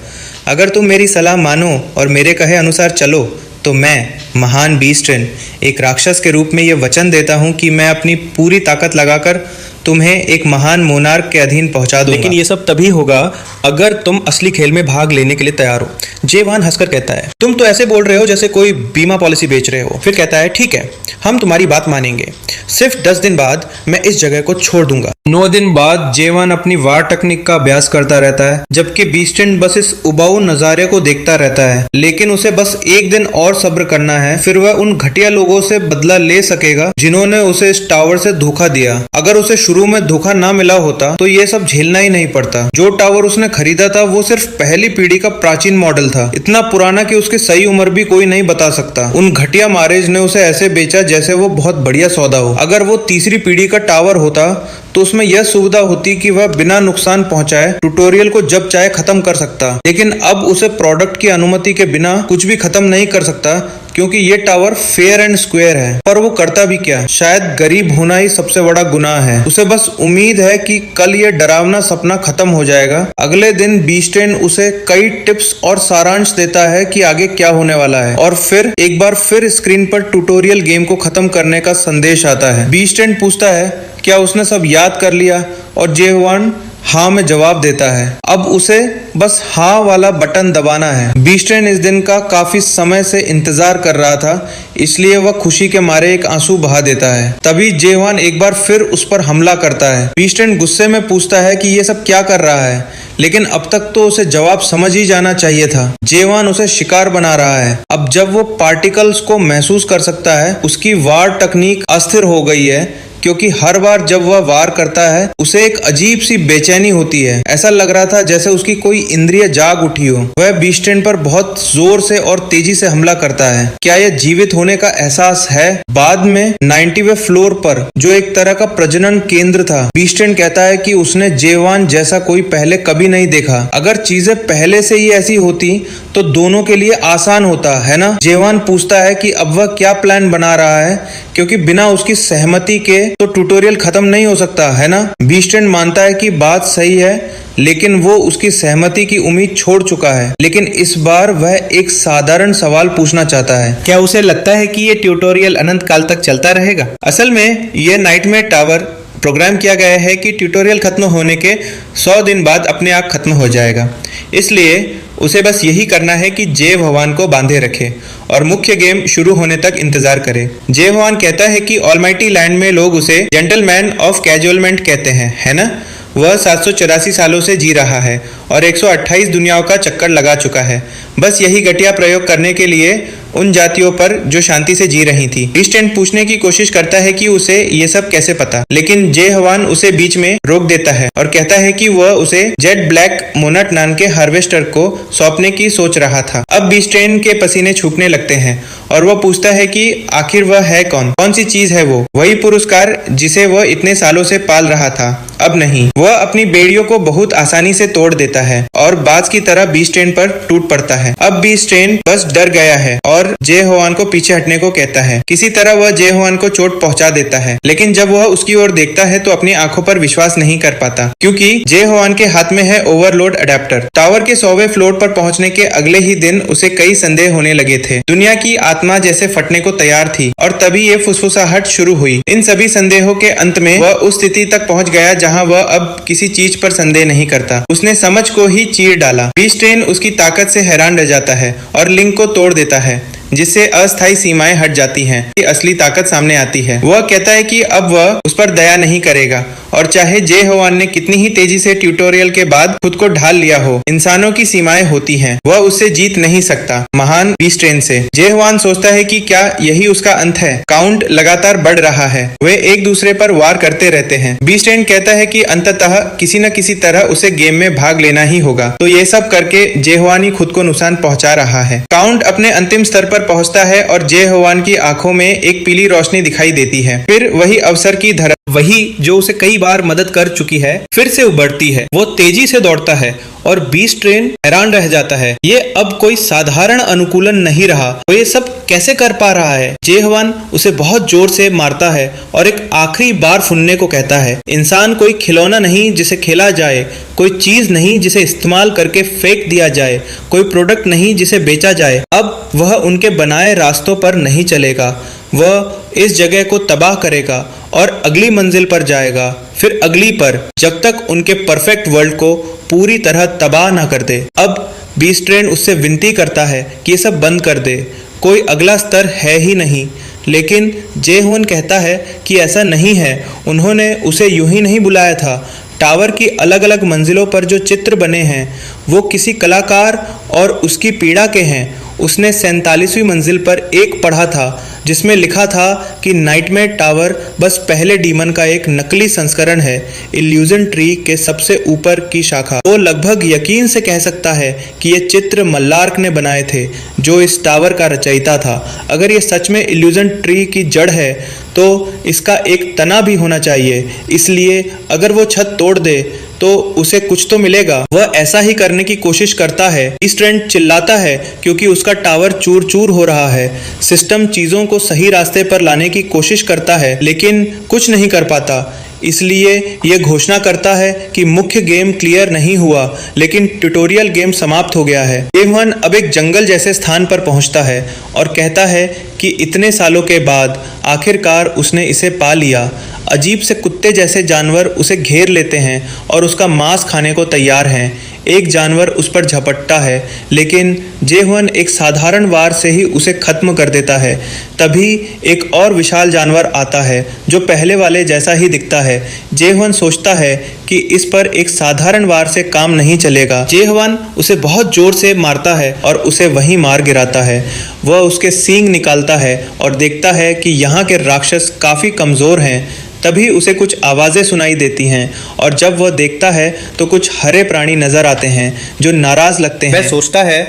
अगर तुम मेरी सलाह मानो और मेरे कहे अनुसार चलो तो मैं, महान बीस्टेन, एक राक्षस के रूप में यह वचन देता हूं कि मैं अपनी पूरी ताकत लगाकर तुम्हें एक महान मोनार्क के अधीन पहुंचा दूंगा। लेकिन ये सब तभी होगा अगर तुम असली खेल में भाग लेने के लिए तैयार हो। जे हुआन हंसकर कहता है, तुम तो ऐसे बोल रहे हो जैसे कोई बीमा पॉलिसी बेच रहे हो। फिर कहता है, ठीक है, हम तुम्हारी बात मानेंगे। सिर्फ 10 दिन बाद मैं इस जगह को छोड़ दूंगा। 9 दिन बाद जेवान अपनी वार टेक्निक का अभ्यास करता रहता है, जबकि बीस्टेन बस इस उबाऊ नजारे को देखता रहता है। लेकिन उसे बस एक दिन और सब्र करना है, फिर वह उन घटिया लोगों से बदला ले सकेगा जिन्होंने उसे इस टावर से धोखा दिया। अगर उसे शुरू में धोखा ना मिला होता तो ये सब झेलना ही नहीं पड़ता। जो टावर उसने खरीदा था वो सिर्फ पहली पीढ़ी का प्राचीन मॉडल था, इतना पुराना कि उसकी सही उम्र भी कोई नहीं बता सकता। उन घटिया मारेज ने उसे ऐसे बेचा जैसे वो बहुत बढ़िया सौदा हो। अगर वो तीसरी पीढ़ी का टावर होता तो उसमें यह सुविधा होती कि वह बिना नुकसान पहुंचाए ट्यूटोरियल को जब चाहे खत्म कर सकता। लेकिन अब उसे प्रोडक्ट की अनुमति के बिना कुछ भी खत्म नहीं कर सकता, क्योंकि ये टावर फेयर एंड स्क्वायर है। पर वो करता भी क्या? शायद गरीब होना ही सबसे बड़ा गुनाह है। उसे बस उम्मीद है कि कल ये डरावना सपना खत्म हो जाएगा। अगले दिन बीस्टेन उसे कई टिप्स और सारांश देता है कि आगे क्या होने वाला है, और फिर एक बार फिर स्क्रीन पर ट्यूटोरियल गेम को खत्म करने का संदेश आता है। बीस्टेन पूछता है क्या उसने सब याद कर लिया, और जेवान हाँ में जवाब देता है। अब उसे बस हाँ वाला बटन दबाना है। बीस्टेन इस दिन का काफी समय से इंतजार कर रहा था, इसलिए वह खुशी के मारे एक आंसू बहा देता है। तभी जेवान एक बार फिर उस पर हमला करता है। बीस्टेन गुस्से में पूछता है कि ये सब क्या कर रहा है, लेकिन अब तक तो उसे जवाब समझ ही जाना चाहिए था। जेवान उसे शिकार बना रहा है। अब जब वो पार्टिकल्स को महसूस कर सकता है, उसकी वार तकनीक अस्थिर हो गई है, क्योंकि हर बार जब वह वार करता है उसे एक अजीब सी बेचैनी होती है। ऐसा लग रहा था जैसे उसकी कोई इंद्रिय जाग उठी हो। वह बीस्टेन पर बहुत जोर से और तेजी से हमला करता है। क्या यह जीवित होने का एहसास है? बाद में 90वें फ्लोर पर, जो एक तरह का प्रजनन केंद्र था, बीस्टेन कहता है कि उसने जेवान जैसा कोई पहले कभी नहीं देखा। अगर चीजें पहले से ही ऐसी होती तो दोनों के लिए आसान होता, है ना? जेवान पूछता है कि अब वह क्या प्लान बना रहा है, क्योंकि बिना उसकी सहमति के तो ट्यूटोरियल खत्म नहीं हो सकता, है ना? बीस्टेन मानता है कि बात सही है, लेकिन वो उसकी सहमति की उम्मीद छोड़ चुका है। लेकिन इस बार वह एक साधारण सवाल पूछना चाहता है। क्या उसे लगता है कि ये ट्यूटोरियल अनंत काल तक चलता रहेगा? असल में ये नाइटमेयर टावर प्रोग्राम किया गया है कि ट्यूटोरियल खत्म होने के 100 दिन बाद अपने आप खत्म हो जाएगा। इसलिए उसे बस यही करना है कि जय भगवान को बांधे रखे और मुख्य गेम शुरू होने तक इंतजार करे। जय भगवान कहता है कि ऑलमाइटी लैंड में लोग उसे जेंटलमैन ऑफ कैजुअलमेंट कहते हैं, है ना? वह 784 सालों से जी रहा है और 128 दुनियाओं का चक्कर लगा चुका है, बस यही घटिया प्रयोग करने के लिए उन जातियों पर जो शांति से जी रही थी। बीस्टेन पूछने की कोशिश करता है कि उसे ये सब कैसे पता, लेकिन जे हवान उसे बीच में रोक देता है और कहता है कि वह उसे जेट ब्लैक मोनट नाम के हार्वेस्टर को सौंपने की सोच रहा था। अब बीस्टेन के पसीने छूटने लगते हैं और वह पूछता है कि आखिर वह है कौन सी चीज है वो? वही पुरस्कार जिसे वह इतने सालों से पाल रहा था? अब नहीं। वह अपनी बेड़ियों को बहुत आसानी से तोड़ देता है और बाज की तरह बीस्टेन पर टूट पड़ता है। अब बीस्टेन बस डर गया है और जे होवान को पीछे हटने को कहता है। किसी तरह वह जे होवान को चोट पहुंचा देता है, लेकिन जब वह उसकी ओर देखता है तो अपनी आंखों पर विश्वास नहीं कर पाता, क्योंकि जे होवान के हाथ में है ओवरलोड अडेप्टर। टावर के 100वें फ्लोर पर पहुंचने के अगले ही दिन उसे कई संदेह होने लगे थे। दुनिया की आत्मा जैसे फटने को तैयार थी और तभी ये फुसफुसाहट शुरू हुई। इन सभी संदेहों के अंत में वह उस स्थिति तक पहुंच गया जहां वह अब किसी चीज पर संदेह नहीं करता। उसने समझ को ही चीर डाला। बीस्टेन उसकी ताकत से हैरान रह जाता है और लिंक को तोड़ देता है, जिससे अस्थायी सीमाएं हट जाती हैं, असली ताकत सामने आती है। वह कहता है कि अब वह उस पर दया नहीं करेगा और चाहे जे होवान ने कितनी ही तेजी से ट्यूटोरियल के बाद खुद को ढाल लिया हो, इंसानों की सीमाएं होती हैं, वह उससे जीत नहीं सकता महान बीस्टेन से। जे होवान सोचता है कि क्या यही उसका अंत है? काउंट लगातार बढ़ रहा है, वे एक दूसरे पर वार करते रहते हैं। बीस्टेन कहता है कि अंततः किसी न किसी तरह उसे गेम में भाग लेना ही होगा, तो ये सब करके जे होवान ही खुद को नुकसान पहुंचा रहा है। काउंट अपने अंतिम स्तर पर पहुंचता है और जे होवान की आंखों में एक पीली रोशनी दिखाई देती है। फिर वही अवसर की धरती, वही जो उसे कई बार मदद कर चुकी है, फिर से उभरती है। वो तेजी से दौड़ता है और बीस्टेन हैरान रह जाता है। ये अब कोई साधारण अनुकूलन नहीं रहा, वो ये सब कैसे कर पा रहा है? जे होवान उसे बहुत जोर से मारता है और एक आखिरी बार सुनने को कहता है। इंसान कोई खिलौना नहीं जिसे खेला जाए, कोई चीज नहीं जिसे इस्तेमाल करके फेंक दिया जाए, कोई प्रोडक्ट नहीं जिसे बेचा जाए। अब वह उनके बनाए रास्तों पर नहीं चलेगा, वह इस जगह को तबाह करेगा और अगली मंजिल पर जाएगा, फिर अगली पर, जब तक उनके परफेक्ट वर्ल्ड को पूरी तरह तबाह ना कर दे। अब बीस्टेन उससे विनती करता है कि ये सब बंद कर दे, कोई अगला स्तर है ही नहीं। लेकिन जेहोन कहता है कि ऐसा नहीं है, उन्होंने उसे यूं ही नहीं बुलाया था। टावर की अलग अलग मंजिलों पर जो चित्र बने हैं वो किसी कलाकार और उसकी पीड़ा के हैं। उसने 47वीं मंजिल पर एक पढ़ा था जिसमें लिखा था कि नाइटमेयर टावर बस पहले डीमन का एक नकली संस्करण है, इल्यूजन ट्री के सबसे ऊपर की शाखा। वो लगभग यकीन से कह सकता है कि ये चित्र मल्लार्क ने बनाए थे, जो इस टावर का रचयिता था। अगर ये सच में इल्यूजन ट्री की जड़ है तो इसका एक तना भी होना चाहिए, इसलिए अगर वो छत तोड़ दे तो उसे कुछ तो मिलेगा। वह ऐसा ही करने की कोशिश करता है। ईस्ट ट्रेंट चिल्लाता है क्योंकि उसका टावर चूर चूर हो रहा है। सिस्टम चीजों को सही रास्ते पर लाने की कोशिश करता है लेकिन कुछ नहीं कर पाता, इसलिए यह घोषणा करता है कि मुख्य गेम क्लियर नहीं हुआ, लेकिन ट्यूटोरियल गेम समाप्त हो गया है। जेहोन अब एक जंगल जैसे स्थान पर पहुंचता है और कहता है कि इतने सालों के बाद आखिरकार उसने इसे पा लिया। अजीब से कुत्ते जैसे जानवर उसे घेर लेते हैं और उसका मांस खाने को तैयार हैं। एक जानवर उस पर झपटता है लेकिन जेहोन एक साधारण वार से ही उसे खत्म कर देता है। तभी एक और विशाल जानवर आता है जो पहले वाले जैसा ही दिखता है। जेहोन सोचता है कि इस पर एक साधारण वार से काम नहीं चलेगा। जेहोन उसे बहुत जोर से मारता है और उसे वहीं मार गिराता है। वह उसके सींग निकालता है और देखता है कि यहाँ के राक्षस काफ़ी कमज़ोर हैं। तभी उसे कुछ आवाज़ें सुनाई देती हैं और जब वह देखता है तो कुछ हरे प्राणी नजर आते हैं जो नाराज लगते हैं। वह सोचता है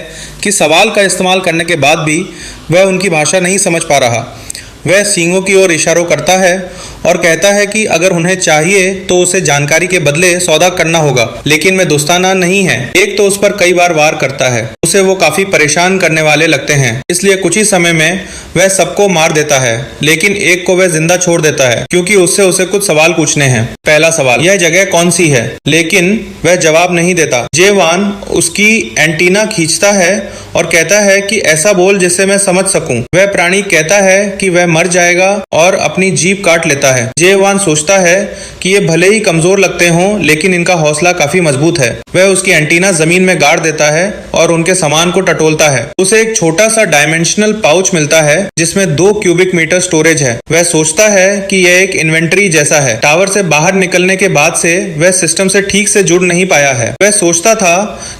कि सवाल का इस्तेमाल करने के बाद भी वह उनकी भाषा नहीं समझ पा रहा। वह सींगों की ओर इशारों करता है और कहता है कि अगर उन्हें चाहिए तो उसे जानकारी के बदले सौदा करना होगा, लेकिन वे दोस्ताना नहीं है। एक तो उस पर कई बार वार करता है, उसे वो काफी परेशान करने वाले लगते हैं, इसलिए कुछ ही समय में वह सबको मार देता है, लेकिन एक को वह जिंदा छोड़ देता है क्योंकि उससे उसे कुछ सवाल पूछने हैं। पहला सवाल, यह जगह कौन सी है? लेकिन वह जवाब नहीं देता। जेवान उसकी एंटीना खींचता है और कहता है कि ऐसा बोल जिससे मैं समझ सकूं। वह प्राणी कहता है कि वह मर जाएगा और अपनी जीभ काट लेता है। जेवान सोचता है कि ये भले ही कमजोर लगते हों लेकिन इनका हौसला काफी मजबूत है। वह उसकी एंटीना जमीन में गाड़ देता है और उनके सामान को टटोलता है। उसे एक छोटा सा डायमेंशनल पाउच मिलता है जिसमें 2 क्यूबिक मीटर स्टोरेज है। वह सोचता है कि यह एक इन्वेंट्री जैसा है। टावर से बाहर निकलने के बाद से वह सिस्टम से ठीक से जुड़ नहीं पाया है। वह सोचता था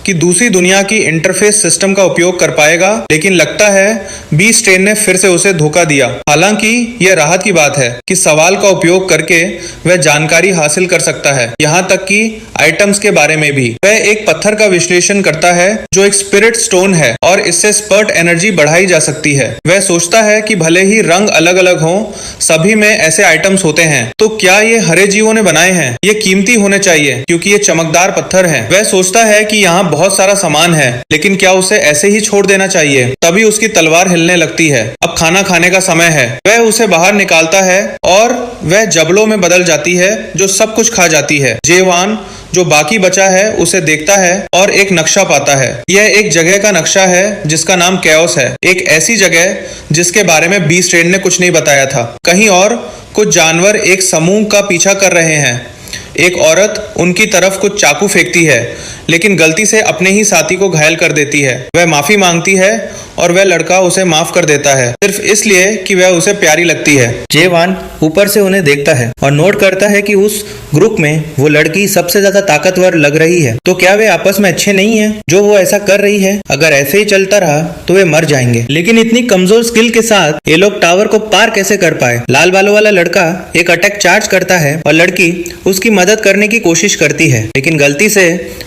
कि दूसरी दुनिया की इंटरफेस सिस्टम का उपयोग कर पाएगा, लेकिन लगता है बी स्ट्रेन ने फिर से उसे धोखा दिया। हालांकि यह राहत की बात है कि सवाल का उपयोग करके वह जानकारी हासिल कर सकता है, यहाँ तक कि आइटम्स के बारे में भी। वह एक पत्थर का विश्लेषण करता है जो एक स्पिरिट स्टोन है और इससे स्पर्ट एनर्जी बढ़ाई जा सकती है। वह सोचता है कि भले ही रंग अलग अलग हों, सभी में ऐसे आइटम्स होते हैं। तो क्या ये हरे जीवों ने बनाए हैं? ये कीमती होने चाहिए क्योंकि ये चमकदार पत्थर है। वह सोचता है कि यहाँ बहुत सारा सामान है, लेकिन क्या उसे ऐसे ही छोड़ देना चाहिए? तभी उसकी तलवार हिलने लगती है। अब खाना खाने का समय है। वह उसे बाहर निकालता है और वह जबलों में बदल जाती है जो सब कुछ खा जाती है। जेवान जो बाकी बचा है उसे देखता है और एक नक्शा पाता है। यह एक जगह का नक्शा है जिसका नाम कैओस है, एक ऐसी जगह जिसके बारे में बी स्ट्रेन ने कुछ नहीं बताया था। कहीं और कुछ जानवर एक समूह का पीछा कर रहे हैं। एक औरत उनकी तरफ कुछ चाकू फेंकती है लेकिन गलती से अपने ही साथी को घायल कर देती है। वह माफी मांगती है और वह लड़का उसे माफ कर देता है सिर्फ इसलिए कि वह उसे प्यारी लगती है। जेवान ऊपर से उन्हें देखता है और नोट करता है कि उस ग्रुप में वो लड़की सबसे ज्यादा ताकतवर लग रही है। तो क्या वे आपस में अच्छे नहीं हैं जो वो ऐसा कर रही है? अगर ऐसे ही चलता रहा तो वे मर जाएंगे। लेकिन इतनी कमजोर स्किल के साथ ये लोग टावर को पार कैसे कर पाए? लाल बालों वाला लड़का एक अटैक चार्ज करता है और लड़की उसकी मदद करने की कोशिश करती है, लेकिन गलती से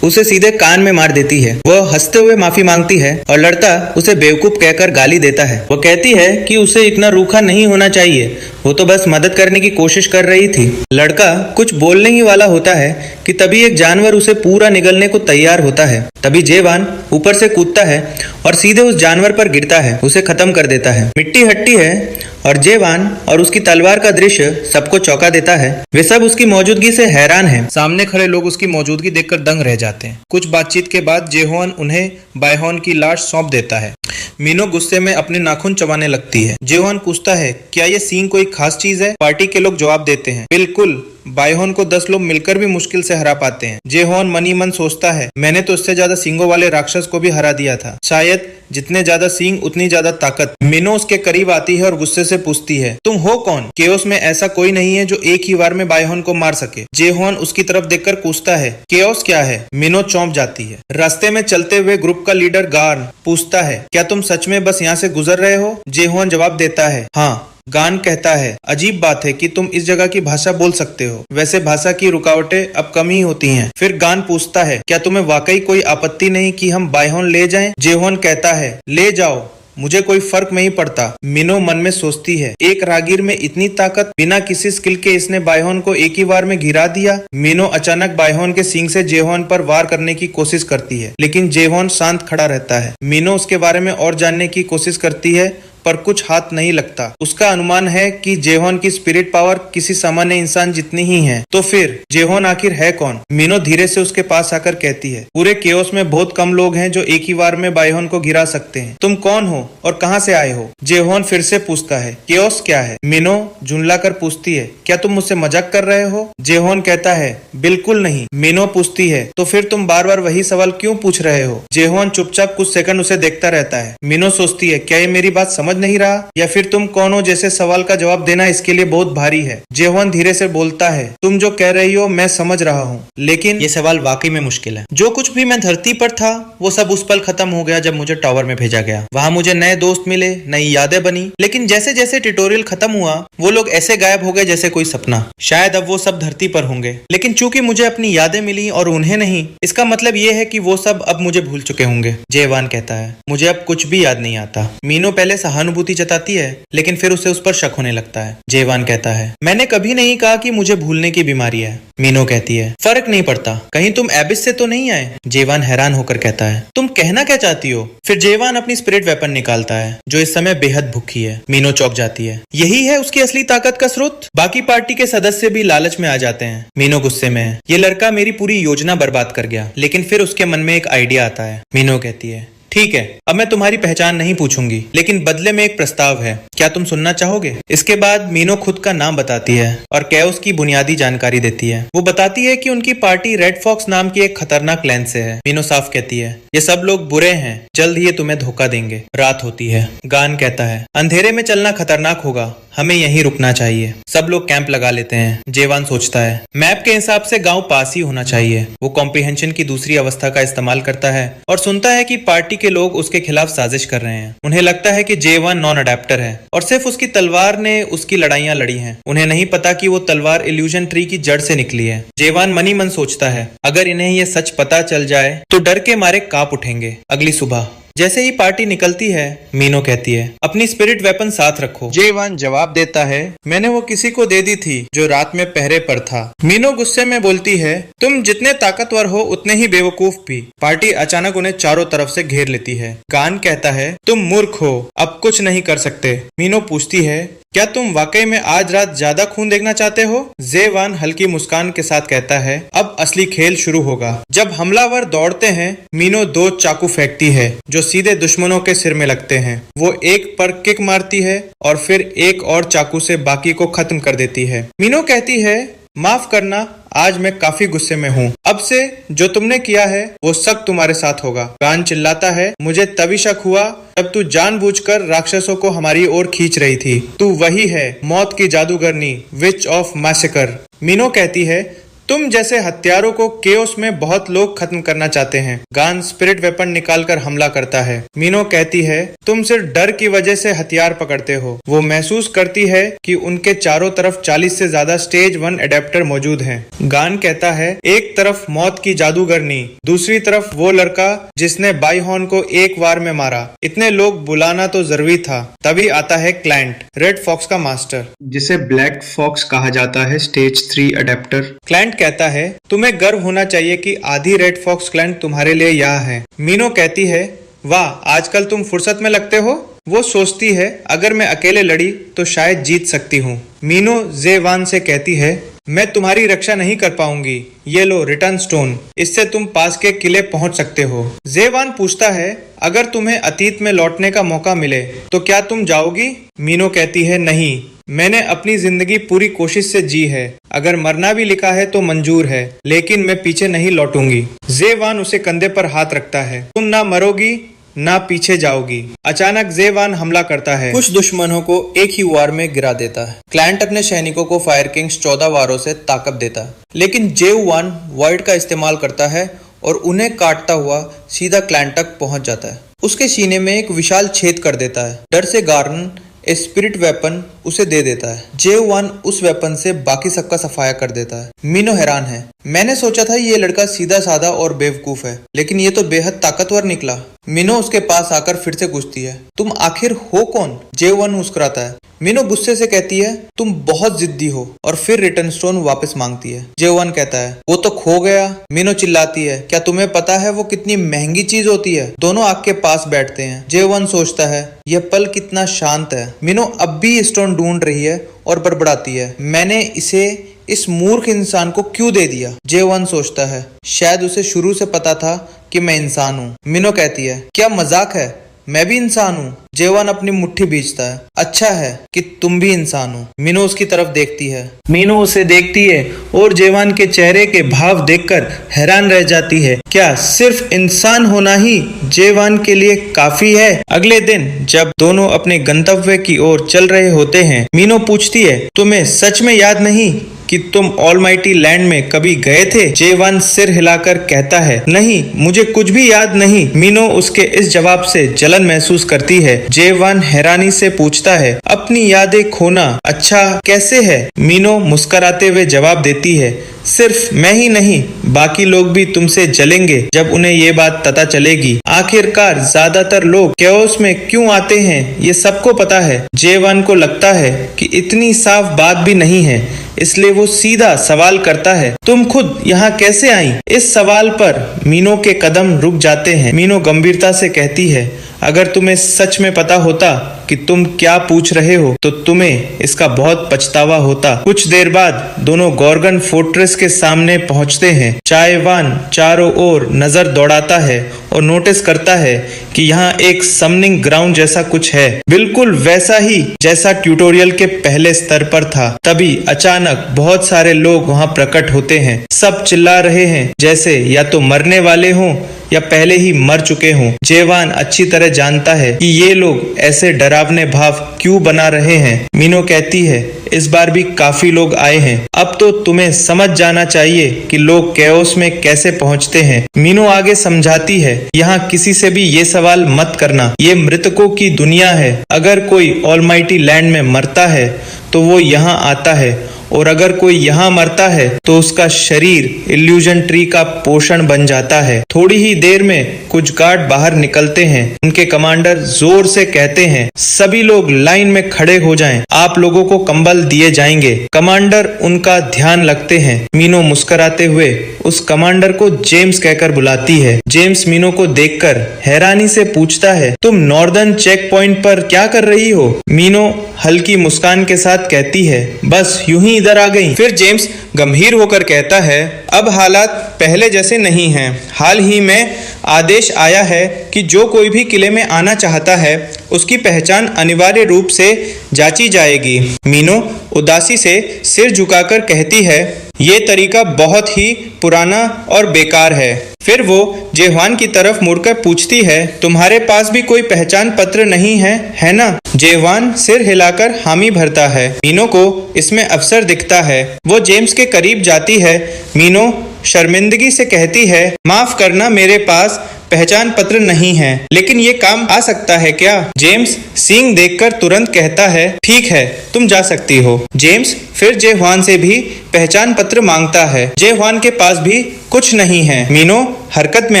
उसे सीधे कान में मार देती है। वह हंसते हुए माफी मांगती है और लड़का उसे बेवकूफ कहकर गाली देता है। वो कहती है कि उसे इतना रूखा नहीं होना चाहिए, वो तो बस मदद करने की कोशिश कर रही थी। लड़का कुछ बोलने ही वाला होता है कि तभी एक जानवर उसे पूरा निगलने को तैयार होता है। तभी जेवान ऊपर से कूदता है और सीधे उस जानवर पर गिरता है, उसे खत्म कर देता है। मिट्टी हटती है और जेवान और उसकी तलवार का दृश्य सबको चौंका देता है। वे सब उसकी मौजूदगी से हैरान हैं। सामने खड़े लोग उसकी मौजूदगी देखकर दंग रह जाते हैं। कुछ बातचीत के बाद जेहोन उन्हें बायहोन की लाश सौंप देता है। मीनो गुस्से में अपने नाखून चबाने लगती है। जेहोन पूछता है, क्या ये सींग कोई खास चीज है? पार्टी के लोग जवाब देते हैं, बिल्कुल, बायहोन को 10 लोग मिलकर भी मुश्किल से हरा पाते हैं। जेहोन मनी मन सोचता है, मैंने तो इससे ज्यादा सींगों वाले राक्षस को भी हरा दिया था। शायद जितने ज्यादा सींग उतनी ज्यादा ताकत। मिनो उसके करीब आती है और गुस्से से पूछती है, तुम हो कौन? केओस में ऐसा कोई नहीं है जो एक ही बार में बायहोन को मार सके। जेहोन उसकी तरफ देखकर पूछता है, केओस क्या है? मिनो चौंक जाती है। रास्ते में चलते हुए ग्रुप का लीडर गार्न पूछता है, क्या तुम सच में बस यहाँ से गुजर रहे हो? जेहोन जवाब देता है, हाँ। गान कहता है, अजीब बात है कि तुम इस जगह की भाषा बोल सकते हो। वैसे भाषा की रुकावटें अब कम ही होती हैं। फिर गान पूछता है, क्या तुम्हें वाकई कोई आपत्ति नहीं कि हम बायहोन ले जाएं? जेहोन कहता है, ले जाओ, मुझे कोई फर्क नहीं पड़ता। मिनो मन में सोचती है, एक रागीर में इतनी ताकत, बिना किसी स्किल के इसने बायहोन को एक ही बार में गिरा दिया। मिनो अचानक बायहोन के सींग से जेहोन पर वार करने की कोशिश करती है, लेकिन जेहोन शांत खड़ा रहता है। मिनो उसके बारे में और जानने की कोशिश करती है, पर कुछ हाथ नहीं लगता। उसका अनुमान है कि जेहोन की स्पिरिट पावर किसी सामान्य इंसान जितनी ही है। तो फिर जेहोन आखिर है कौन? मिनो धीरे से उसके पास आकर कहती है, पूरे केओस में बहुत कम लोग हैं जो एक ही बार में बायहोन को गिरा सकते हैं। तुम कौन हो और कहां से आए हो? जेहोन फिर से पूछता है, केओस क्या है? मिनो झुंडला कर पूछती है, क्या तुम मुझसे मजाक कर रहे हो? जेहोन कहता है, बिल्कुल नहीं। मिनो पूछती है, तो फिर तुम बार बार वही सवाल क्यों पूछ रहे हो? जेहोन चुपचाप कुछ सेकंड उसे देखता रहता है। मिनो सोचती है, क्या ये मेरी बात समझ नहीं रहा, या फिर तुम कौन हो जैसे सवाल का जवाब देना इसके लिए बहुत भारी है। जेहोन धीरे से बोलता है, तुम जो कह रही हो मैं समझ रहा हूँ, लेकिन ये सवाल वाकई में मुश्किल है। जो कुछ भी मैं धरती पर था वो सब उस पल खत्म हो गया जब मुझे टावर में भेजा गया। वहाँ मुझे नए दोस्त मिले, नई यादें बनी, लेकिन जैसे जैसे ट्यूटोरियल खत्म हुआ वो लोग ऐसे गायब हो गए जैसे कोई सपना। शायद अब वो सब धरती पर होंगे, लेकिन चूंकि मुझे अपनी यादें मिली और उन्हें नहीं, इसका मतलब ये है कि वो सब अब मुझे भूल चुके होंगे। जेवान कहता है, मुझे अब कुछ भी याद नहीं आता। मीनो पहले सहानुभूति जताती है, लेकिन फिर उसे उस पर शक होने लगता है। जेवान कहता है, मैंने कभी नहीं कहा कि मुझे भूलने की बीमारी है। मीनो कहती है, फर्क नहीं पड़ता, कहीं तुम एबिस से तो नहीं आए? जेवान हैरान होकर कहता है, तुम कहना क्या चाहती हो? फिर जेवान अपनी स्पिरिट वेपन निकालता है, जो इस समय बेहद भूखी है। मीनो चौंक जाती है, यही है उसकी असली ताकत का स्रोत? बाकी पार्टी के सदस्य भी लालच में आ जाते हैं। मीनो गुस्से में है, ये लड़का मेरी पूरी योजना बर्बाद कर गया। लेकिन फिर उसके मन में एक आइडिया आता है। मीनो कहती है, ठीक है, अब मैं तुम्हारी पहचान नहीं पूछूंगी, लेकिन बदले में एक प्रस्ताव है, क्या तुम सुनना चाहोगे? इसके बाद मीनो खुद का नाम बताती है और केओस की बुनियादी जानकारी देती है। वो बताती है कि उनकी पार्टी रेड फॉक्स नाम की एक खतरनाक क्लैन से है। मीनो साफ कहती है, ये सब लोग बुरे हैं, जल्द ही ये तुम्हें धोखा देंगे। रात होती है। गान कहता है, अंधेरे में चलना खतरनाक होगा, हमें यहीं रुकना चाहिए। सब लोग कैंप लगा लेते हैं। जेवान सोचता है, मैप के हिसाब से गांव पास ही होना चाहिए। वो कॉम्प्रिहेंशन की दूसरी अवस्था का इस्तेमाल करता है और सुनता है कि पार्टी के लोग उसके खिलाफ साजिश कर रहे हैं। उन्हें लगता है कि जेवान नॉन अडेप्टर है और सिर्फ उसकी तलवार ने उसकी लड़ाइयां लड़ी हैं। उन्हें नहीं पता कि वो तलवार इल्यूजन ट्री की जड़ से निकली है। जेवान मनी मन सोचता है, अगर इन्हें ये सच पता चल जाए तो डर के मारे कांप उठेंगे। अगली सुबह जैसे ही पार्टी निकलती है, मीनो कहती है, अपनी स्पिरिट वेपन साथ रखो। जेवान जवाब देता है, मैंने वो किसी को दे दी थी जो रात में पहरे पर था। मीनो गुस्से में बोलती है, तुम जितने ताकतवर हो उतने ही बेवकूफ भी। पार्टी अचानक उन्हें चारों तरफ से घेर लेती है। गान कहता है, तुम मूर्ख हो, अब कुछ नहीं कर सकते। मीनो पूछती है, क्या तुम वाकई में आज रात ज्यादा खून देखना चाहते हो? जेवान हल्की मुस्कान के साथ कहता है, अब असली खेल शुरू होगा। जब हमलावर दौड़ते हैं, मीनो 2 चाकू फेंकती है जो सीधे दुश्मनों के सिर में लगते हैं। वो एक पर किक मारती है और फिर एक और चाकू से बाकी को खत्म कर देती है। मीनो कहती है, माफ करना, आज मैं काफी गुस्से में हूँ। अब से जो तुमने किया है वो सब तुम्हारे साथ होगा। गान चिल्लाता है, मुझे तभी शक हुआ तब तू जानबूझकर राक्षसों को हमारी ओर खींच रही थी। तू वही है, मौत की जादूगरनी, विच ऑफ मैसेकर। मीनो कहती है, तुम जैसे हत्यारों को केओस में बहुत लोग खत्म करना चाहते हैं। गान स्पिरिट वेपन निकालकर हमला करता है। मीनो कहती है, तुम सिर्फ डर की वजह से हथियार पकड़ते हो। वो महसूस करती है कि उनके चारों तरफ 40 से ज्यादा स्टेज 1 एडेप्टर मौजूद हैं। गान कहता है, एक तरफ मौत की जादूगरनी, दूसरी तरफ वो लड़का जिसने बायहोन को एक बार में मारा। इतने लोग बुलाना तो जरूरी था। तभी आता है क्लाइंट, रेड फॉक्स का मास्टर, जिसे ब्लैक फॉक्स कहा जाता है, स्टेज 3 एडेप्टर। क्लाइंट कहता है, तुम्हें गर्व होना चाहिए कि आधी रेड फॉक्स क्लाइंट तुम्हारे लिए यहाँ है। मीनो कहती है, वाह, आजकल तुम फुर्सत में लगते हो। वो सोचती है, अगर मैं अकेले लड़ी तो शायद जीत सकती हूँ। मीनो जेवान से कहती है, मैं तुम्हारी रक्षा नहीं कर पाऊंगी। ये लो रिटर्न स्टोन, इससे तुम पास के किले पहुंच सकते हो। जेवान पूछता है, अगर तुम्हें अतीत में लौटने का मौका मिले तो क्या तुम जाओगी? मीनो कहती है, नहीं, मैंने अपनी जिंदगी पूरी कोशिश से जी है। अगर मरना भी लिखा है तो मंजूर है, लेकिन मैं पीछे नहीं लौटूंगी। जेवान उसे कंधे पर हाथ रखता है। तुम ना मरोगी ना पीछे जाओगी। अचानक जेवान हमला करता है, कुछ दुश्मनों को एक ही वार में गिरा देता है। क्लाइंट अपने सैनिकों को फायर किंग्स 14 वारों से ताकत देता है, लेकिन जेवान वॉइड का इस्तेमाल करता है और उन्हें काटता हुआ सीधा क्लाइंट तक पहुंच जाता है। उसके सीने में एक विशाल छेद कर देता है। डर से गार्न स्पिरिट वेपन उसे दे देता है। जेवान उस वेपन से बाकी सबका सफाया कर देता है। मीनो हैरान है। मैंने सोचा था ये लड़का सीधा साधा और बेवकूफ है, लेकिन ये तो बेहद ताकतवर निकला। मीनो उसके पास आकर फिर से पूछती है, तुम आखिर हो कौन? जेवान मुस्कुराता है। मीनो गुस्से से कहती है, तुम बहुत जिद्दी हो, और फिर रिटर्न स्टोन वापस मांगती है। जेवान कहता है, वो तो खो गया। मीनो चिल्लाती है, क्या तुम्हें पता है वो कितनी महंगी चीज होती है? दोनों आग के पास बैठते हैं। जेवान सोचता है, यह पल कितना शांत है। मीनो अब भी स्टोन ढूंढ रही है और बड़बड़ाती है, मैंने इसे इस मूर्ख इंसान को क्यों दे दिया? जेवान सोचता है, शायद उसे शुरू से पता था कि मैं इंसान हूँ। मीनो कहती है, क्या मजाक है? मैं भी इंसान हूँ। जेवान अपनी मुट्ठी भींचता है, अच्छा है कि तुम भी इंसान हो। मीनो उसकी तरफ देखती है। मीनो उसे देखती है और जेवान के चेहरे के भाव देखकर हैरान रह जाती है। क्या सिर्फ इंसान होना ही जेवान के लिए काफी है? अगले दिन जब दोनों अपने गंतव्य की ओर चल रहे होते हैं, मीनो पूछती है, तुम्हें सच में याद नहीं कि तुम ऑलमाइटी लैंड में कभी गए थे? जेवान सिर हिलाकर कहता है, नहीं, मुझे कुछ भी याद नहीं। मीनो उसके इस जवाब से जलन महसूस करती है। जेवान हैरानी से पूछता है, अपनी यादें खोना अच्छा कैसे है? मीनो मुस्कुराते हुए जवाब देती है, सिर्फ मैं ही नहीं, बाकी लोग भी तुमसे जलेंगे जब उन्हें ये बात पता चलेगी। आखिरकार ज्यादातर लोग कैओस में क्यों आते हैं ये सबको पता है। जेवान को लगता है कि इतनी साफ बात भी नहीं है, इसलिए वो सीधा सवाल करता है, तुम खुद यहाँ कैसे आई? इस सवाल पर मीनो के कदम रुक जाते हैं। मीनो गंभीरता से कहती है, अगर तुम्हें सच में पता होता कि तुम क्या पूछ रहे हो तो तुम्हें इसका बहुत पछतावा होता। कुछ देर बाद दोनों गॉर्गन फोर्ट्रेस के सामने पहुंचते हैं। जेवान चारों ओर नजर दौड़ाता है और नोटिस करता है कि यहाँ एक समनिंग ग्राउंड जैसा कुछ है, बिल्कुल वैसा ही जैसा ट्यूटोरियल के पहले स्तर पर था। तभी अचानक बहुत सारे लोग वहाँ प्रकट होते हैं। सब चिल्ला रहे हैं जैसे या तो मरने वाले हों या पहले ही मर चुके हों। जेवान अच्छी तरह जानता है कि ये लोग ऐसे डरावने भाव क्यों बना रहे हैं। मीनो कहती है, इस बार भी काफी लोग आए हैं, अब तो तुम्हें समझ जाना चाहिए कि लोग कैओस में कैसे पहुंचते हैं। मीनो आगे समझाती है, यहाँ किसी से भी ये सवाल मत करना, ये मृतकों की दुनिया है। अगर कोई ऑलमाइटी लैंड में मरता है तो वो यहाँ आता है, और अगर कोई यहाँ मरता है तो उसका शरीर इल्यूजन ट्री का पोषण बन जाता है। थोड़ी ही देर में कुछ गार्ड बाहर निकलते हैं। उनके कमांडर जोर से कहते हैं, सभी लोग लाइन में खड़े हो जाएं, आप लोगों को कंबल दिए जाएंगे। कमांडर उनका ध्यान रखते हैं। मीनो मुस्कुराते हुए उस कमांडर को जेम्स कहकर बुलाती है। जेम्स मीनो को देखकर हैरानी से पूछता है, तुम नॉर्दर्न चेक पॉइंट पर क्या कर रही हो? मीनो हल्की मुस्कान के साथ कहती है, बस यूं ही इधर आ गई। फिर जेम्स गंभीर होकर कहता है, अब हालात पहले जैसे नहीं हैं। हाल ही में आदेश आया है कि जो कोई भी किले में आना चाहता है उसकी पहचान अनिवार्य रूप से जांची जाएगी। मीनो उदासी से सिर झुकाकर कहती है, ये तरीका बहुत ही पुराना और बेकार है। फिर वो जेवान की तरफ मुड़कर पूछती है, तुम्हारे पास भी कोई पहचान पत्र नहीं है ना? जेवान सिर हिलाकर हामी भरता है। मीनो को इसमें अवसर दिखता है। वो जेम्स के करीब जाती है। मीनो शर्मिंदगी से कहती है, माफ करना, मेरे पास पहचान पत्र नहीं है, लेकिन ये काम आ सकता है क्या? जेम्स सींग देखकर तुरंत कहता है, ठीक है, तुम जा सकती हो। जेम्स फिर जेवान से भी पहचान पत्र मांगता है। जेवान के पास भी कुछ नहीं है। मीनो हरकत में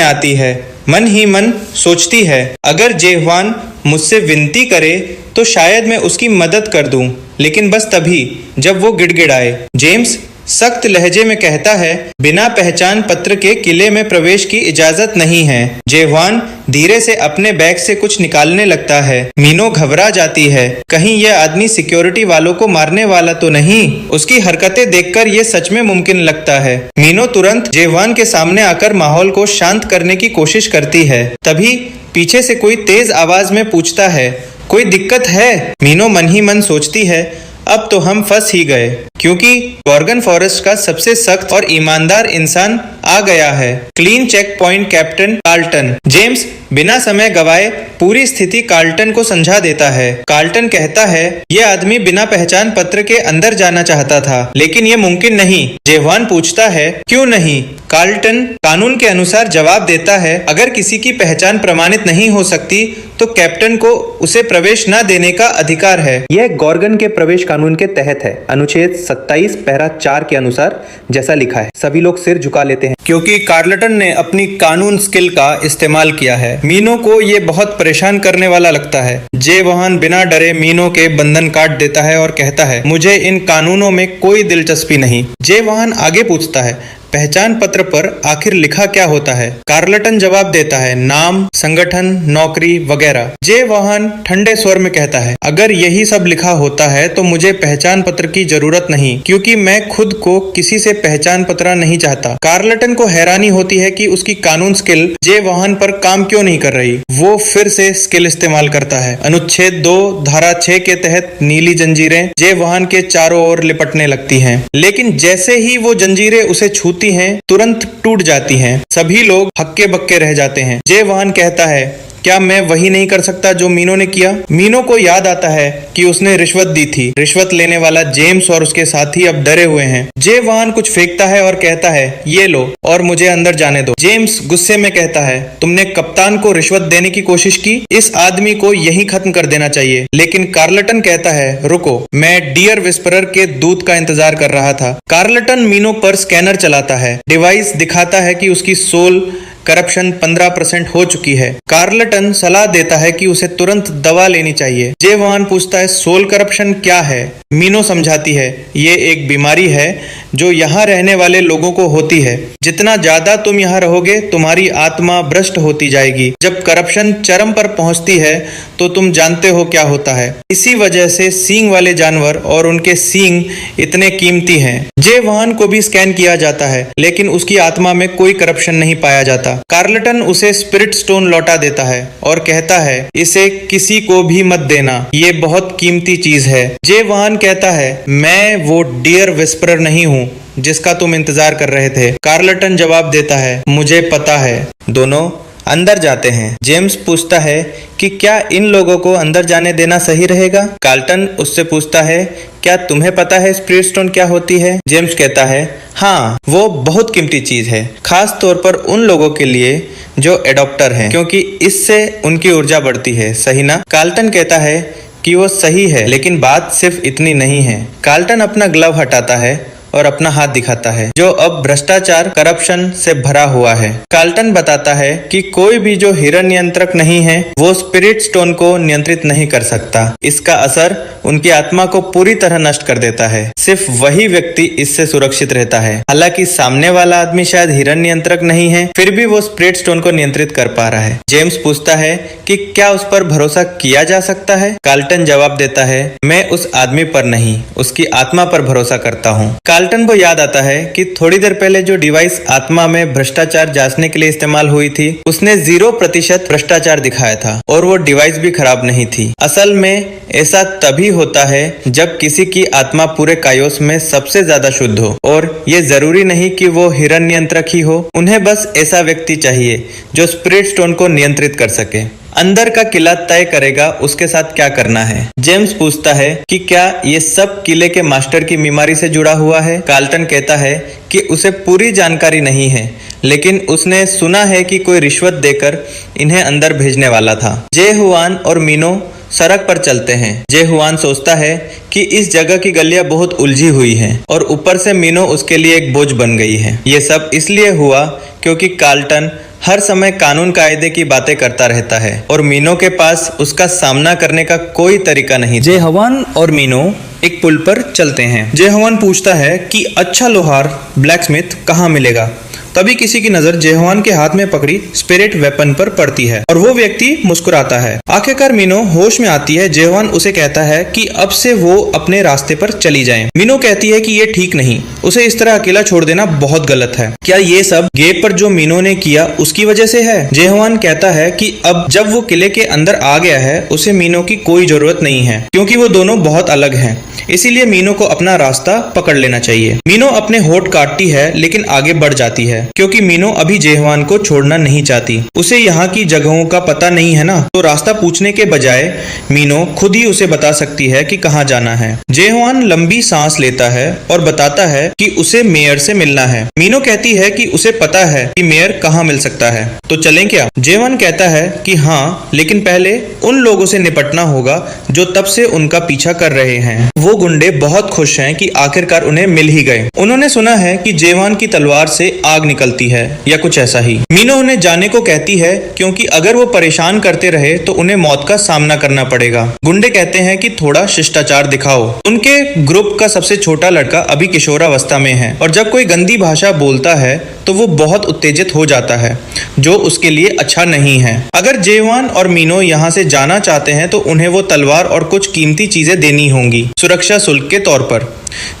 आती है। मन ही मन सोचती है, अगर जेवान मुझसे विनती करे तो शायद मैं उसकी मदद कर दूं, लेकिन बस तभी जब वो गिड़गिड़ाए। जेम्स सख्त लहजे में कहता है, बिना पहचान पत्र के किले में प्रवेश की इजाजत नहीं है। जेहुआन धीरे से अपने बैग से कुछ निकालने लगता है। मीनो घबरा जाती है, कहीं यह आदमी सिक्योरिटी वालों को मारने वाला तो नहीं। उसकी हरकतें देखकर यह सच में मुमकिन लगता है। मीनो तुरंत जेहुआन के सामने आकर माहौल को शांत करने की कोशिश करती है। तभी पीछे से कोई तेज आवाज में पूछता है, कोई दिक्कत है? मीनो मन ही मन सोचती है, अब तो हम फंस ही गए, क्योंकि गॉर्गन फॉरेस्ट का सबसे सख्त और ईमानदार इंसान आ गया है, clean check point captain Carlton. James बिना समय गवाए पूरी स्थिति कार्लटन को समझा देता है। कार्लटन कहता है, यह आदमी बिना पहचान पत्र के अंदर जाना चाहता था, लेकिन यह मुमकिन नहीं। जेहुआन पूछता है, क्यों नहीं? कार्लटन कानून के अनुसार जवाब देता है, अगर किसी की पहचान प्रमाणित नहीं हो सकती तो कैप्टन को उसे प्रवेश न देने का अधिकार है। यह गॉर्गन के प्रवेश कानून के तहत है, अनुच्छेद 27 पैरा 4 के अनुसार जैसा लिखा है। सभी लोग सिर झुका लेते हैं क्योंकि कार्लटन ने अपनी कानून स्किल का इस्तेमाल किया है। मीनो को ये बहुत परेशान करने वाला लगता है। जेहुआन बिना डरे मीनो के बंधन काट देता है और कहता है, मुझे इन कानूनों में कोई दिलचस्पी नहीं। जेहुआन आगे पूछता है, पहचान पत्र पर आखिर लिखा क्या होता है? कार्लटन जवाब देता है, नाम, संगठन, नौकरी वगैरह। जेहुआन ठंडे स्वर में कहता है, अगर यही सब लिखा होता है तो मुझे पहचान पत्र की जरूरत नहीं, क्योंकि मैं खुद को किसी से पहचान पत्र नहीं चाहता। कार्लटन को हैरानी होती है कि उसकी कानून स्किल जेहुआन पर काम क्यों नहीं कर रही। वो फिर से स्किल इस्तेमाल करता है। अनुच्छेद 2 धारा 6 के तहत नीली जंजीरें जेहुआन के चारों ओर लिपटने लगती हैं, लेकिन जैसे ही वो जंजीरें उसे छूती हैं, तुरंत टूट जाती हैं। सभी लोग हक्के बक्के रह जाते हैं। जेहुआन कहता है, क्या मैं वही नहीं कर सकता जो मीनो ने किया? मीनो को याद आता है कि उसने रिश्वत दी थी। रिश्वत लेने वाला जेम्स और उसके साथी अब डरे हुए हैं। जेहुआन कुछ फेंकता है और कहता है, ये लो और मुझे अंदर जाने दो। जेम्स गुस्से में कहता है, तुमने कप्तान को रिश्वत देने की कोशिश की, इस आदमी को यही खत्म कर देना चाहिए। लेकिन कार्लटन कहता है, रुको, मैं डियर विस्परर के दूत का इंतजार कर रहा था। कार्लटन मीनो पर स्कैनर चलाता है। डिवाइस दिखाता है कि उसकी सोल करप्शन 15% हो चुकी है। कार्लटन सलाह देता है कि उसे तुरंत दवा लेनी चाहिए। जेहुआन पूछता है, सोल करप्शन क्या है? मीनो समझाती है, ये एक बीमारी है जो यहाँ रहने वाले लोगों को होती है। जितना ज्यादा तुम यहाँ रहोगे, तुम्हारी आत्मा भ्रष्ट होती जाएगी। जब करप्शन चरम पर पहुंचती है तो तुम जानते हो क्या होता है। इसी वजह से सींग वाले जानवर और उनके सींग इतने कीमती हैं। जेहुआन को भी स्कैन किया जाता है, लेकिन उसकी आत्मा में कोई करप्शन नहीं पाया जाता। कार्लटन उसे स्पिरिट स्टोन लौटा देता है और कहता है, इसे किसी को भी मत देना, ये बहुत कीमती चीज है। जेहुआन कहता है, मैं वो डियर विस्परर नहीं हूँ जिसका तुम इंतजार कर रहे थे। कार्लटन जवाब देता है, मुझे पता है। दोनों अंदर जाते हैं। जेम्स पूछता है कि क्या इन लोगों को अंदर जाने देना सही रहेगा? कार्लटन उससे पूछता है, क्या तुम्हें पता है स्पिरिट स्टोन क्या होती है? जेम्स कहता है, हाँ, वो बहुत कीमती चीज है, खास तौर पर उन लोगों के लिए जो एडॉप्टर हैं, क्योंकि इससे उनकी ऊर्जा बढ़ती है, सही ना? कार्लटन कहता है कि वो सही है, लेकिन बात सिर्फ इतनी नहीं है। कार्लटन अपना ग्लव हटाता है और अपना हाथ दिखाता है, जो अब भ्रष्टाचार करप्शन से भरा हुआ है। कार्लटन बताता है कि कोई भी जो हिरण्य नियंत्रक नहीं है, वो स्पिरिट स्टोन को नियंत्रित नहीं कर सकता। इसका असर उनकी आत्मा को पूरी तरह नष्ट कर देता है। सिर्फ वही व्यक्ति इससे सुरक्षित रहता है। हालांकि सामने वाला आदमी शायद हिरण्य नियंत्रक नहीं है, फिर भी वो स्पिरिट स्टोन को नियंत्रित कर पा रहा है। जेम्स पूछता है कि क्या उस पर भरोसा किया जा सकता है? कार्लटन जवाब देता है, मैं उस आदमी पर नहीं, उसकी आत्मा पर भरोसा करता हूँ। कार्लटन को याद आता है कि थोड़ी देर पहले जो डिवाइस आत्मा में भ्रष्टाचार जांचने के लिए इस्तेमाल हुई थी, उसने 0% भ्रष्टाचार दिखाया था और वो डिवाइस भी खराब नहीं थी। असल में ऐसा तभी होता है जब किसी की आत्मा पूरे कायोस में सबसे ज्यादा शुद्ध हो, और ये जरूरी नहीं कि वो हिरण्य नियंत्रक ही हो। उन्हें बस ऐसा व्यक्ति चाहिए जो स्पिरिट स्टोन को नियंत्रित कर सके। अंदर का किला तय करेगा उसके साथ क्या करना है। जेम्स पूछता है कि क्या ये सब किले के मास्टर की बीमारी से जुड़ा हुआ है? कार्लटन कहता है कि उसे पूरी जानकारी नहीं है, लेकिन उसने सुना है कि कोई रिश्वत देकर इन्हें अंदर भेजने वाला था। जेहुआन और मीनो सड़क पर चलते हैं। जेहुआन सोचता है कि इस जगह की गलियां बहुत उलझी हुई हैं और ऊपर से मीनो उसके लिए एक बोझ बन गई है। ये सब इसलिए हुआ क्योंकि कार्लटन हर समय कानून कायदे की बातें करता रहता है और मीनो के पास उसका सामना करने का कोई तरीका नहीं। जेहुआन और मीनो एक पुल पर चलते हैं। जेहवान पूछता है कि अच्छा लोहार ब्लैकस्मिथ कहाँ मिलेगा। तभी किसी की नजर जेहवान के हाथ में पकड़ी स्पिरिट वेपन पर पड़ती है और वो व्यक्ति मुस्कुराता है। आखिरकार मीनो होश में आती है। जेहवान उसे कहता है कि अब से वो अपने रास्ते पर चली जाए। मीनो कहती है कि ये ठीक नहीं, उसे इस तरह अकेला छोड़ देना बहुत गलत है। क्या ये सब गेब पर जो मीनो ने किया उसकी वजह से है? जेहवान कहता है कि अब जब वो किले के अंदर आ गया है उसे मीनो की कोई जरूरत नहीं है, क्योंकि वो दोनों बहुत अलग हैं। इसीलिए मीनो को अपना रास्ता पकड़ लेना चाहिए। मीनो अपने होठ काटती है लेकिन आगे बढ़ जाती है, क्योंकि मीनो अभी जेहवान को छोड़ना नहीं चाहती। उसे यहाँ की जगहों का पता नहीं है ना, तो रास्ता पूछने के बजाय मीनो खुद ही उसे बता सकती है कि कहाँ जाना है। जेहवान लंबी सांस लेता है और बताता है कि उसे मेयर से मिलना है। मीनो कहती है कि उसे पता है कि मेयर कहाँ मिल सकता है, तो चलें क्या? जेहवान कहता है कि हाँ, लेकिन पहले उन लोगों से निपटना होगा जो तब से उनका पीछा कर रहे हैं। वो गुंडे बहुत खुश हैं कि आखिरकार उन्हें मिल ही गए। उन्होंने सुना है कि जेहवान की तलवार से आग निकलती है या कुछ ऐसा ही। मीनो उन्हें जाने को कहती है, क्योंकि अगर वो परेशान करते रहे तो उन्हें मौत का सामना करना पड़ेगा। गुंडे कहते हैं कि थोड़ा शिष्टाचार दिखाओ। उनके ग्रुप का सबसे छोटा लड़का अभी किशोरावस्था में है और जब कोई गंदी भाषा बोलता है तो वो बहुत उत्तेजित हो जाता है, जो उसके लिए अच्छा नहीं है। अगर जेहवान और मीनो यहाँ से जाना चाहते हैं तो उन्हें वो तलवार और कुछ कीमती चीजें देनी होंगी सुरक्षा शुल्क के तौर पर।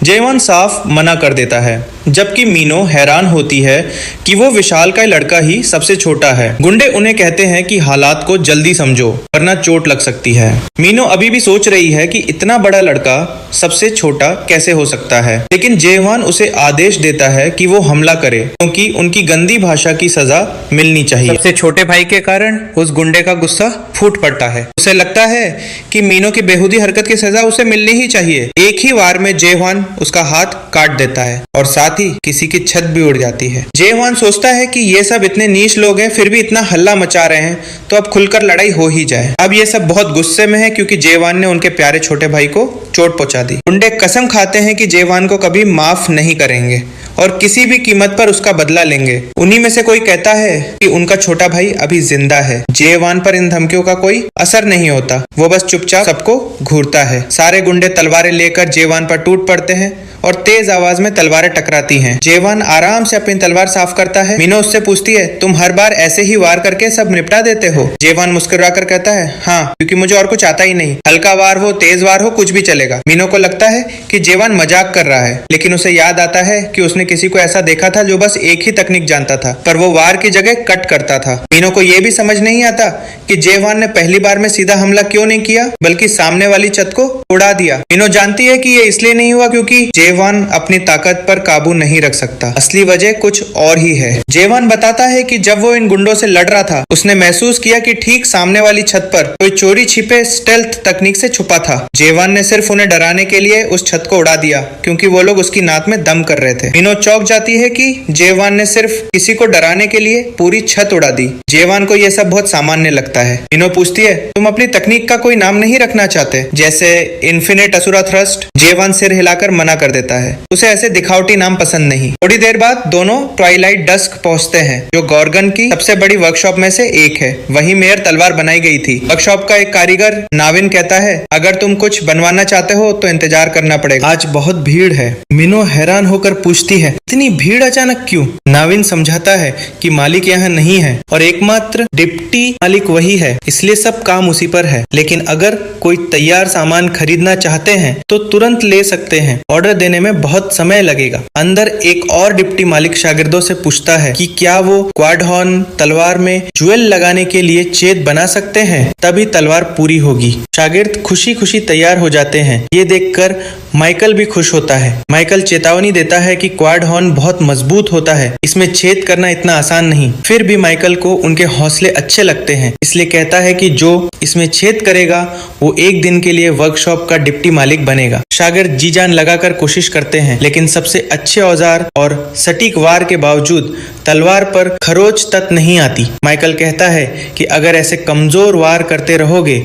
जेहवान साफ मना कर देता है, जबकि मीनो हैरान होती है कि वो विशालकाय लड़का ही सबसे छोटा है। गुंडे उन्हें कहते हैं कि हालात को जल्दी समझो वरना चोट लग सकती है। मीनो अभी भी सोच रही है कि इतना बड़ा लड़का सबसे छोटा कैसे हो सकता है, लेकिन जेहवान उसे आदेश देता है कि वो हमला करे, क्योंकि उनकी गंदी भाषा की सजा मिलनी चाहिए। सबसे छोटे भाई के कारण उस गुंडे का गुस्सा फूट पड़ता है। उसे लगता है कि मीनो की बेहुदी हरकत की सजा उसे मिलनी ही चाहिए। एक ही वार में जेहवान उसका हाथ काट देता है और साथ ही किसी की छत भी उड़ जाती है। जेहवान सोचता है कि ये सब इतने नीच लोग हैं फिर भी इतना हल्ला मचा रहे हैं, तो अब खुलकर लड़ाई हो ही जाए। अब ये सब बहुत गुस्से में है क्योंकि जेहवान ने उनके प्यारे छोटे भाई को चोट पहुंचा दी। गुंडे कसम खाते हैं कि जेहवान को कभी माफ नहीं करेंगे और किसी भी कीमत पर उसका बदला लेंगे। उन्हीं में से कोई कहता है कि उनका छोटा भाई अभी जिंदा है। जेहवान पर इन धमकियों का कोई असर नहीं होता, वो बस चुपचाप सबको घूरता है। सारे गुंडे तलवारें लेकर जेहवान पर टूट पड़ते हैं और तेज आवाज में तलवारें टकराती हैं। जेहवान आराम से अपनी तलवार साफ करता है। मीनो उससे पूछती है, तुम हर बार ऐसे ही वार करके सब निपटा देते हो? जेहवान मुस्कुराकर कहता है, हाँ, क्योंकि मुझे और कुछ आता ही नहीं। हल्का वार हो, तेज वार हो, कुछ भी चलेगा। मीनो को लगता है कि जेहवान मजाक कर रहा है, लेकिन उसे याद आता है कि उसने किसी को ऐसा देखा था जो बस एक ही तकनीक जानता था, पर वो वार की जगह कट करता था। मीनो को यह भी समझ नहीं आता कि जेहवान ने पहली बार में सीधा हमला क्यों नहीं किया, बल्कि सामने वाली छत को उड़ा दिया। मीनो जानती है कि ये इसलिए नहीं हुआ क्योंकि जेहवान अपनी ताकत पर काबू नहीं रख सकता। असली वजह कुछ और ही है। जेहवान बताता है कि जब वो इन गुंडों से लड़ रहा था, उसने महसूस किया कि ठीक सामने वाली छत पर कोई चोरी छिपे स्टेल्थ तकनीक से छुपा था। जेहवान ने सिर्फ उन्हें डराने के लिए उस छत को उड़ा दिया, क्योंकि वो लोग उसकी नाक में दम कर रहे थे। मीनो चौंक जाती है कि जेहवान ने सिर्फ किसी को डराने के लिए पूरी छत उड़ा दी। जेहवान को यह सब बहुत सामान्य लगता है। मीनो पूछती है, तुम अपनी तकनीक का कोई नाम नहीं रखना चाहते, जैसे इन्फिनिट असुरा थ्रस्ट? जेहवान सिर हिलाकर मना कर देता है, उसे ऐसे दिखावटी नाम पसंद नहीं। थोड़ी देर बाद दोनों ट्वाइलाइट डस्क पहुंचते हैं, जो गॉर्गन की सबसे बड़ी वर्कशॉप में से एक है। वहीं मेयर तलवार बनाई गई थी। वर्कशॉप का एक कारीगर नाविन कहता है, अगर तुम कुछ बनवाना चाहते हो तो इंतजार करना पड़ेगा, आज बहुत भीड़ है। मीनो हैरान होकर पूछती है, इतनी भीड़ अचानक क्यों? नाविन समझाता है कि मालिक यहाँ नहीं है और एकमात्र डिप्टी मालिक वही है, इसलिए सब काम उसी पर है। लेकिन अगर कोई तैयार सामान खरीदना चाहते हैं तो तुरंत ले सकते हैं, ऑर्डर देने में बहुत समय लगेगा। अंदर एक और डिप्टी मालिक शागिर्दों से पूछता है कि क्या वो क्वाड हॉर्न तलवार में ज्वेल लगाने के लिए छेद बना सकते हैं, तभी तलवार पूरी होगी। शागिर्द खुशी खुशी तैयार हो जाते हैं। ये देखकर माइकल भी खुश होता है। माइकल चेतावनी देता है कि क्वाड हॉर्न बहुत मजबूत होता है, इसमें छेद करना इतना आसान नहीं। फिर भी माइकल को उनके हौसले अच्छे लगते हैं, इसलिए कहता है कि जो इसमें छेद करेगा वो एक दिन के लिए वर्कशॉप का डिप्टी मालिक बनेगा। शागिर्द जी जान लगाकर कोशिश करते हैं, लेकिन सबसे अच्छे औजार और सटीक वार के बावजूद तलवार पर खरोच तक नहीं आती। माइकल कहता है कि अगर ऐसे कमजोर वार करते रहोगे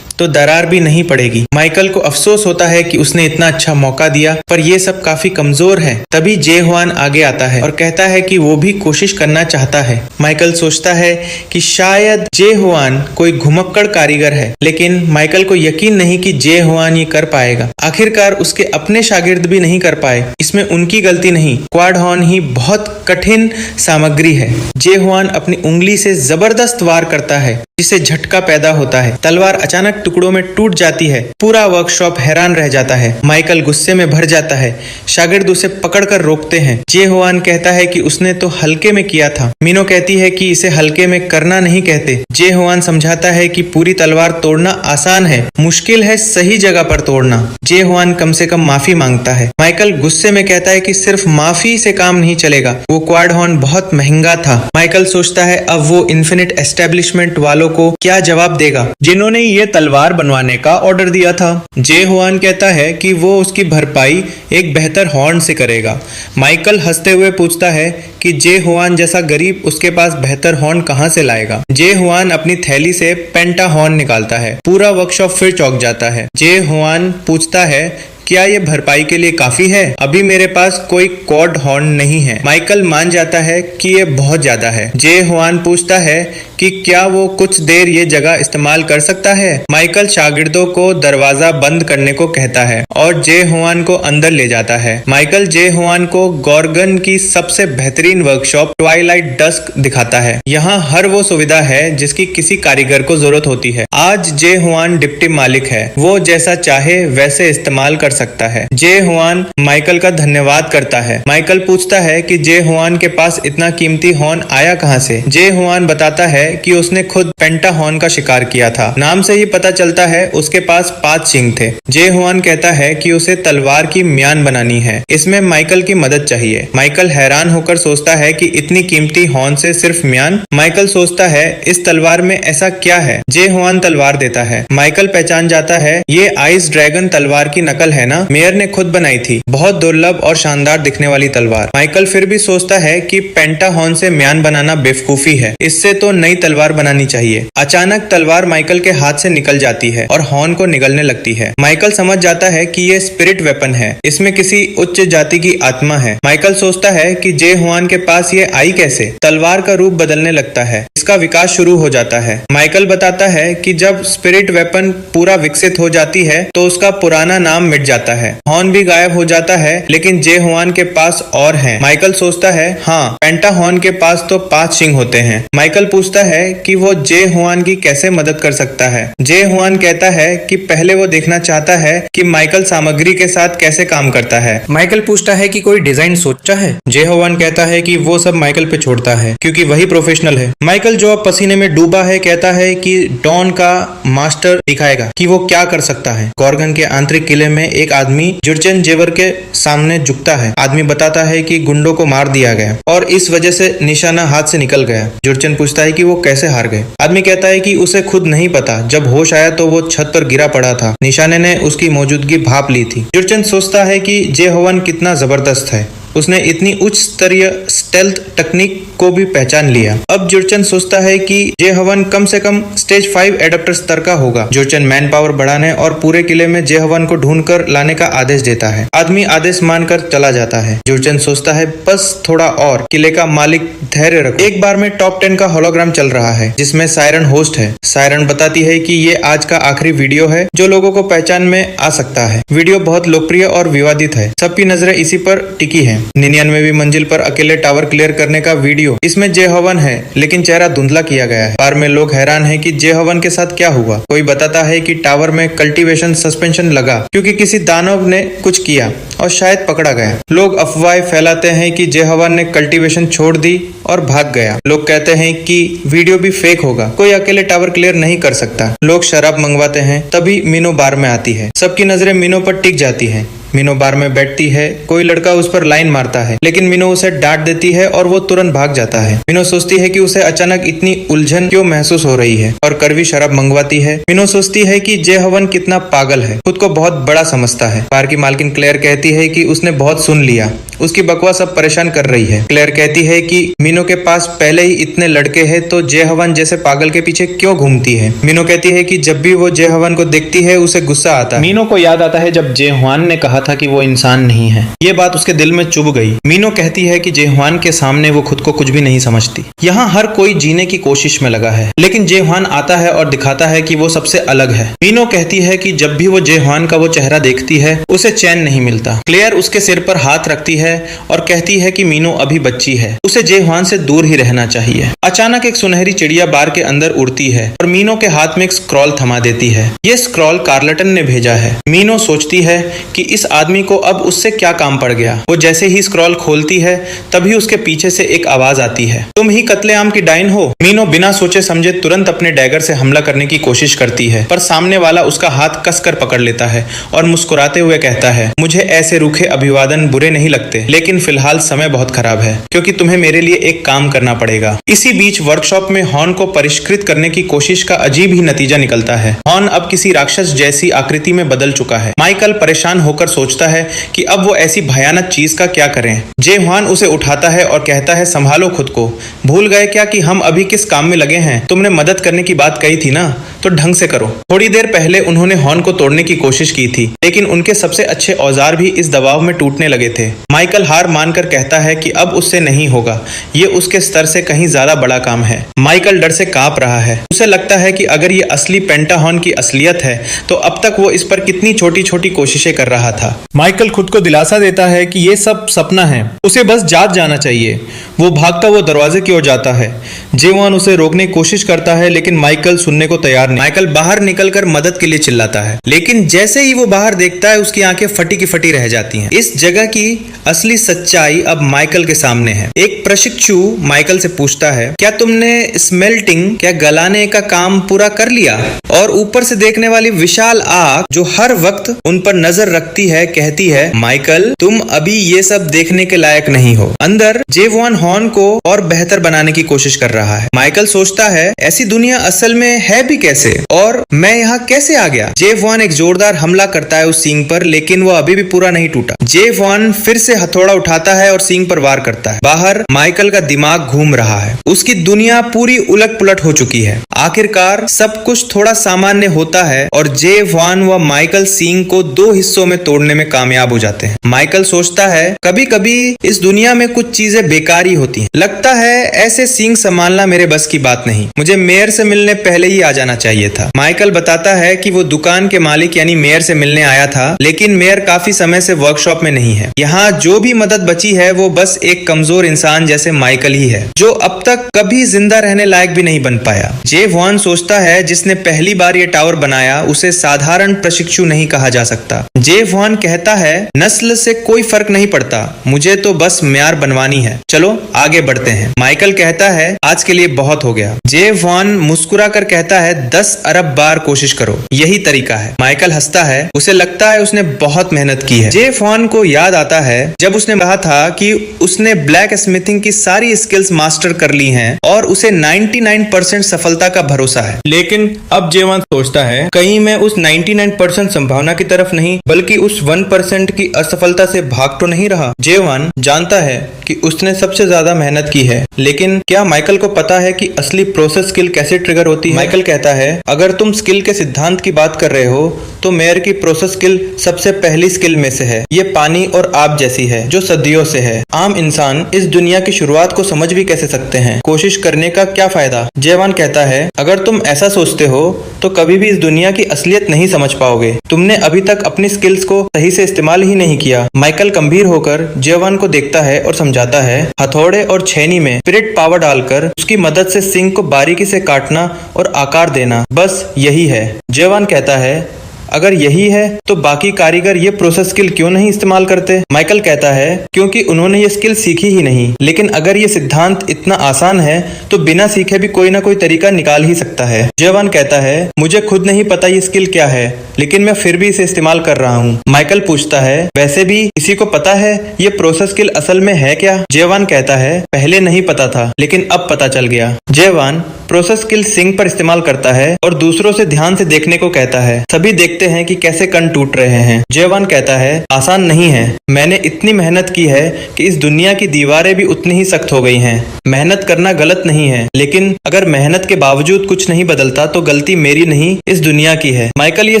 तो दरार भी नहीं पड़ेगी। माइकल को अफसोस होता है कि उसने इतना अच्छा मौका दिया, पर ये सब काफी कमजोर है। तभी जे हुआन आगे आता है और कहता है कि वो भी कोशिश करना चाहता है। माइकल सोचता है कि शायद जे हुआन कोई घुमक्कड़ कारीगर है, लेकिन माइकल को यकीन नहीं कि जे हुआन ये कर पाएगा। आखिरकार उसके अपने शागिर्द भी नहीं कर पाए, इसमें उनकी गलती नहीं, क्वाड हॉर्न ही बहुत कठिन सामग्री है। जे हुआन अपनी उंगली से जबरदस्त वार करता है, जिससे झटका पैदा होता है। तलवार अचानक टुकड़ों में टूट जाती है। पूरा वर्कशॉप हैरान रह जाता है। माइकल गुस्से में भर जाता है। शागिर्द उसे पकड़कर रोकते हैं। जे हुआन कहता है कि उसने तो हल्के में किया था। मीनो कहती है कि इसे हल्के में करना नहीं कहते। जे हुआन समझाता है कि पूरी तलवार तोड़ना आसान है, मुश्किल है सही जगह पर तोड़ना। जे हुआन कम से कम माफी मांगता है। माइकल गुस्से में कहता है कि सिर्फ माफी से काम नहीं चलेगा, वो क्वाड हॉर्न बहुत महंगा था। माइकल सोचता है अब वो इन्फिनिट एस्टेब्लिशमेंट वालों को क्या जवाब देगा, जिन्होंने ये तलवार बनवाने का ऑर्डर दिया था। जे हुआन कहता है कि वो उसकी भरपाई एक बेहतर हॉर्न से करेगा। माइकल हंसते हुए पूछता है कि जे हुआन जैसा गरीब उसके पास बेहतर हॉर्न कहां से लाएगा। जे हुआन अपनी थैली से पेंटा हॉर्न निकालता है। पूरा वर्कशॉप फिर चौंक जाता है। जे हुआन पूछता है क्या ये भरपाई के लिए काफी है? अभी मेरे पास कोई क्वाड हॉर्न नहीं है। माइकल मान जाता है कि ये बहुत ज्यादा है। जे हुआन पूछता है कि क्या वो कुछ देर ये जगह इस्तेमाल कर सकता है। माइकल शागिर्दों को दरवाजा बंद करने को कहता है और जे हुआन को अंदर ले जाता है। माइकल जे हुआन को गॉर्गन की सबसे बेहतरीन वर्कशॉप ट्वाइलाइट डस्क दिखाता है। यहाँ हर वो सुविधा है जिसकी किसी कारीगर को जरूरत होती है। आज जे हुआन डिप्टी मालिक है, वो जैसा चाहे वैसे इस्तेमाल कर सकता है। जे हुआन माइकल का धन्यवाद करता है। माइकल पूछता है कि जे हुआन के पास इतना कीमती हॉर्न आया कहां से। जे हुआन बताता है कि उसने खुद पेंटा हॉर्न का शिकार किया था। नाम से ही पता चलता है उसके पास 5 सींग थे। जे हुआन कहता है कि उसे तलवार की म्यान बनानी है, इसमें माइकल की मदद चाहिए। माइकल हैरान होकर सोचता है कि इतनी कीमती हॉर्न से सिर्फ म्यान। माइकल सोचता है इस तलवार में ऐसा क्या है। जे हुआन तलवार देता है। माइकल पहचान जाता है ये आइस ड्रैगन तलवार की नकल है ना, मेयर ने खुद बनाई थी। बहुत दुर्लभ और शानदार दिखने वाली तलवार। माइकल फिर भी सोचता है कि पेंटा हॉर्न से म्यान बनाना बेवकूफी है, इससे तो नई तलवार बनानी चाहिए। अचानक तलवार माइकल के हाथ से निकल जाती है और हॉर्न को निगलने लगती है। माइकल समझ जाता है कि ये स्पिरिट वेपन है, इसमें किसी उच्च जाति की आत्मा है। माइकल सोचता है कि जे हुआन के पास ये आई कैसे। तलवार का रूप बदलने लगता है, इसका विकास शुरू हो जाता है। माइकल बताता है कि जब स्पिरिट वेपन पूरा विकसित हो जाती है तो उसका पुराना नाम मिट जाता है। हॉर्न भी गायब हो जाता है, लेकिन जे हुआन के पास और है। माइकल सोचता है हाँ, पेंटा हॉर्न के पास तो 5 सींग होते हैं। माइकल पूछता है कि वो जे हुआन की कैसे मदद कर सकता है। जे हुआन कहता है कि पहले वो देखना चाहता है कि माइकल सामग्री के साथ कैसे काम करता है। माइकल पूछता है कि कोई डिजाइन सोचा है। जे हुआन कहता है कि वो सब माइकल पे छोड़ता है, क्योंकि वही प्रोफेशनल है। माइकल जो अब पसीने में डूबा है कहता है कि डॉन का मास्टर दिखाएगा कि वो क्या कर सकता है। गॉर्गन के आंतरिक किले में एक आदमी जुर्चन जेवर के सामने झुकता है। आदमी बताता है कि गुंडों को मार दिया गया और इस वजह से निशाना हाथ से निकल गया। जुर्चन पूछता है कि वो कैसे हार गए। आदमी कहता है कि उसे खुद नहीं पता, जब होश आया तो वो छत पर गिरा पड़ा था। निशाने ने उसकी मौजूदगी भाप ली थी। जुर्चन सोचता है कि जे हुआन कितना जबरदस्त है, उसने इतनी उच्च स्तरीय स्टेल्थ तकनीक को भी पहचान लिया। अब जुर्चन सोचता है कि जे हुआन कम से कम स्टेज 5 एडाप्टर स्तर का होगा। जुर्चन मैन पावर बढ़ाने और पूरे किले में जे हुआन को ढूंढकर लाने का आदेश देता है। आदमी आदेश मानकर चला जाता है। जुर्चन सोचता है बस थोड़ा और। किले का मालिक धैर्य रखो। एक बार में टॉप 10 का होलोग्राम चल रहा है, जिसमें सायरन होस्ट है। सायरन बताती है कि ये आज का आखिरी वीडियो है जो लोगों को पहचान में आ सकता है। वीडियो बहुत लोकप्रिय और विवादित है, सबकी नजरें इसी पर टिकी है। 99वीं मंजिल पर अकेले टावर क्लियर करने का वीडियो, इसमें जे हुआन है लेकिन चेहरा धुंधला किया गया है। बार में लोग हैरान हैं कि जे हुआन के साथ क्या हुआ। कोई बताता है कि टावर में कल्टीवेशन सस्पेंशन लगा क्योंकि किसी दानव ने कुछ किया और शायद पकड़ा गया। लोग अफवाहें फैलाते हैं कि जे हुआन ने कल्टीवेशन छोड़ दी और भाग गया। लोग कहते हैं कि वीडियो भी फेक होगा, कोई अकेले टावर क्लियर नहीं कर सकता। लोग शराब मंगवाते हैं, तभी मीनो बार में आती है। सबकी नजरें मीनो पर टिक जाती है। मीनू बार में बैठती है, कोई लड़का उस पर लाइन मारता है, लेकिन मीनू उसे डांट देती है और वो तुरंत भाग जाता है। मीनू सोचती है कि उसे अचानक इतनी उलझन क्यों महसूस हो रही है और कड़वी शराब मंगवाती है। मीनू सोचती है कि जे हवन कितना पागल है, खुद को बहुत बड़ा समझता है। बार की मालकिन क्लेयर कहती है कि उसने बहुत सुन लिया, उसकी बकवास अब परेशान कर रही है। क्लेयर कहती है कि मीनू के पास पहले ही इतने लड़के हैं तो जे हवन जैसे पागल के पीछे क्यों घूमती है। मीनू कहती है कि जब भी वो जे हवन को देखती है उसे गुस्सा आता है। मीनू को याद आता है जब जेहुआन ने कहा था कि वो इंसान नहीं है। ये बात उसके दिल में चुभ गई। मीनू कहती है कि जेहुआन के सामने वो खुद को कुछ भी नहीं समझती। यहाँ हर कोई जीने की कोशिश में लगा है, लेकिन जेहुआन आता है और दिखाता है कि वो सबसे अलग है। मीनू कहती है कि जब भी वो जेहुआन का वो चेहरा देखती है उसे चैन नहीं मिलता। क्लेयर उसके सिर पर हाथ रखती है और कहती है कि मीनू अभी बच्ची है, उसे जेहुआन से दूर ही रहना चाहिए। अचानक एक सुनहरी चिड़िया बार के अंदर उड़ती है और मीनू के हाथ में एक स्क्रॉल थमा देती है। ये स्क्रॉल कार्लटन ने भेजा है। मीनू सोचती है कि इस आदमी को अब उससे क्या काम पड़ गया। वो जैसे ही स्क्रॉल खोलती है तभी उसके पीछे से एक आवाज आती है, तुम ही कत्लेआम की डाइन हो। मीनू बिना सोचे समझे तुरंत अपने डैगर से हमला करने की कोशिश करती है, पर सामने वाला उसका हाथ कसकर पकड़ लेता है और मुस्कुराते हुए कहता है, मुझे ऐसे रूखे अभिवादन बुरे नहीं लगते, लेकिन फिलहाल समय बहुत खराब है क्योंकि तुम्हें मेरे लिए एक काम करना पड़ेगा। इसी बीच वर्कशॉप में हॉर्न को परिष्कृत करने की कोशिश का अजीब ही नतीजा निकलता है। हॉर्न अब किसी राक्षस जैसी आकृति में बदल चुका है। माइकल परेशान होकर सोचता है कि अब वो ऐसी भयानक चीज का क्या करें। जेहुआन उसे उठाता है और कहता है, संभालो खुद को, भूल गए क्या कि हम अभी किस काम में लगे हैं। तुमने मदद करने की बात कही थी ना, तो ढंग से करो। थोड़ी देर पहले उन्होंने हॉर्न को तोड़ने की कोशिश की थी, लेकिन उनके सबसे अच्छे औजार भी इस दबाव में टूटने लगे थे। माइकल हार मानकर कहता है कि अब उससे नहीं होगा, ये उसके स्तर से कहीं ज्यादा बड़ा काम है। माइकल डर से कांप रहा है। उसे लगता है कि अगर ये असली पेंटाहॉर्न की असलियत है तो अब तक वो इस पर कितनी छोटी छोटी कोशिशें कर रहा था। माइकल खुद को दिलासा देता है कि ये सब सपना है, उसे बस जाग जाना चाहिए। वो भागता हुआ दरवाजे की ओर जाता है। जेहुआन उसे रोकने की कोशिश करता है, लेकिन माइकल सुनने को तैयार नहीं। माइकल बाहर निकलकर मदद के लिए चिल्लाता है, लेकिन जैसे ही वो बाहर देखता है उसकी आंखें फटी की फटी रह जाती हैं। इस जगह की असली सच्चाई अब माइकल के सामने है। एक प्रशिक्षु माइकल से पूछता है, क्या तुमने स्मेल्टिंग क्या गलाने का काम पूरा कर लिया? और ऊपर से देखने वाली विशाल आंख जो हर वक्त उन पर नजर रखती है कहती है, माइकल तुम अभी ये सब देखने के लायक नहीं हो। अंदर जेहुआन हॉर्न को और बेहतर बनाने की कोशिश कर रहा है। माइकल सोचता है, ऐसी दुनिया असल में है भी कैसे और मैं यहाँ कैसे आ गया? जेहुआन एक जोरदार हमला करता है उस सींग पर, लेकिन वो अभी भी पूरा नहीं टूटा। जेहुआन फिर से हथौड़ा उठाता है और सींग पर वार करता है। बाहर माइकल का दिमाग घूम रहा है। उसकी दुनिया पूरी उलट पुलट हो चुकी है। आखिरकार सब कुछ थोड़ा सामान्य होता है और जेहुआन व माइकल सींग को दो हिस्सों में तोड़ने में कामयाब हो जाते हैं। माइकल सोचता है, कभी कभी इस दुनिया में कुछ चीजें बेकार ही होती हैं। लगता है ऐसे सींग संभालना मेरे बस की बात नहीं। मुझे मेयर से मिलने पहले ही आ जाना चाहिए था। माइकल बताता है कि वो दुकान के मालिक यानी मेयर से मिलने आया था, लेकिन मेयर काफी समय से वर्कशॉप में नहीं है। यहाँ जो भी मदद बची है वो बस एक कमजोर इंसान जैसे माइकल ही है, जो अब तक कभी जिंदा रहने लायक भी नहीं बन पाया। जेहुआन सोचता है, जिसने पहली बार ये टावर बनाया उसे साधारण प्रशिक्षु नहीं कहा जा सकता। जेहुआन कहता है, नस्ल से कोई फर्क नहीं पड़ता, मुझे तो बस म्यार बनवानी है, चलो आगे बढ़ते हैं। माइकल कहता है, आज के लिए बहुत हो गया। जेहुआन मुस्कुरा कर कहता है, 10 अरब बार कोशिश करो, यही तरीका है। माइकल हंसता है, उसे लगता है उसने बहुत मेहनत की है। जेहुआन को याद आता है जब उसने कहा था कि उसने ब्लैक स्मिथिंग की सारी स्किल्स मास्टर कर ली हैं और उसे 99% सफलता का भरोसा है। लेकिन अब जेहुआन सोचता है, कहीं मैं उस 99% संभावना की तरफ नहीं बल्कि उस 1% की असफलता से भाग तो नहीं रहा। जेहुआन जानता है कि उसने सबसे ज्यादा मेहनत की है, लेकिन क्या माइकल को पता है कि असली प्रोसेस स्किल कैसे ट्रिगर होती है? माइकल कहता है, अगर तुम स्किल के सिद्धांत की बात कर रहे हो तो मेयर की प्रोसेस स्किल सबसे पहली स्किल में से है। ये पानी और आग जैसी है जो सदियों से है। आम इंसान इस दुनिया की शुरुआत को समझ भी कैसे सकते हैं, कोशिश करने का क्या फायदा? जेहुआन कहता है, अगर तुम ऐसा सोचते हो तो कभी भी इस दुनिया की असलियत नहीं समझ पाओगे। तुमने अभी तक अपनी स्किल्स को सही से इस्तेमाल ही नहीं किया। माइकल गंभीर होकर जेहुआन को देखता है और समझाता है, हथौड़े और छेनी में स्पिरिट पावर डालकर उसकी मदद से सिंग को बारीकी से काटना और आकार देना, बस यही है। जेहुआन कहता है, अगर यही है तो बाकी कारीगर ये प्रोसेस स्किल क्यों नहीं इस्तेमाल करते? माइकल कहता है क्योंकि उन्होंने ये स्किल सीखी ही नहीं। लेकिन अगर ये सिद्धांत इतना आसान है तो बिना सीखे भी कोई ना कोई तरीका निकाल ही सकता है। जेवान कहता है मुझे खुद नहीं पता ये स्किल क्या है, लेकिन मैं फिर भी इसे इस्तेमाल कर रहा हूँ। माइकल पूछता है वैसे भी किसी को पता है ये प्रोसेस स्किल असल में है क्या? जेवान कहता है पहले नहीं पता था, लेकिन अब पता चल गया। जेवान प्रोसेस स्किल सिंक पर इस्तेमाल करता है और दूसरों से ध्यान से देखने को कहता है। सभी देखते हैं कि कैसे कण टूट रहे हैं। जेवान कहता है आसान नहीं है, मैंने इतनी मेहनत की है कि इस दुनिया की दीवारें भी उतनी ही सख्त हो गई हैं। मेहनत करना गलत नहीं है, लेकिन अगर मेहनत के बावजूद कुछ नहीं बदलता तो गलती मेरी नहीं इस दुनिया की है। माइकल ये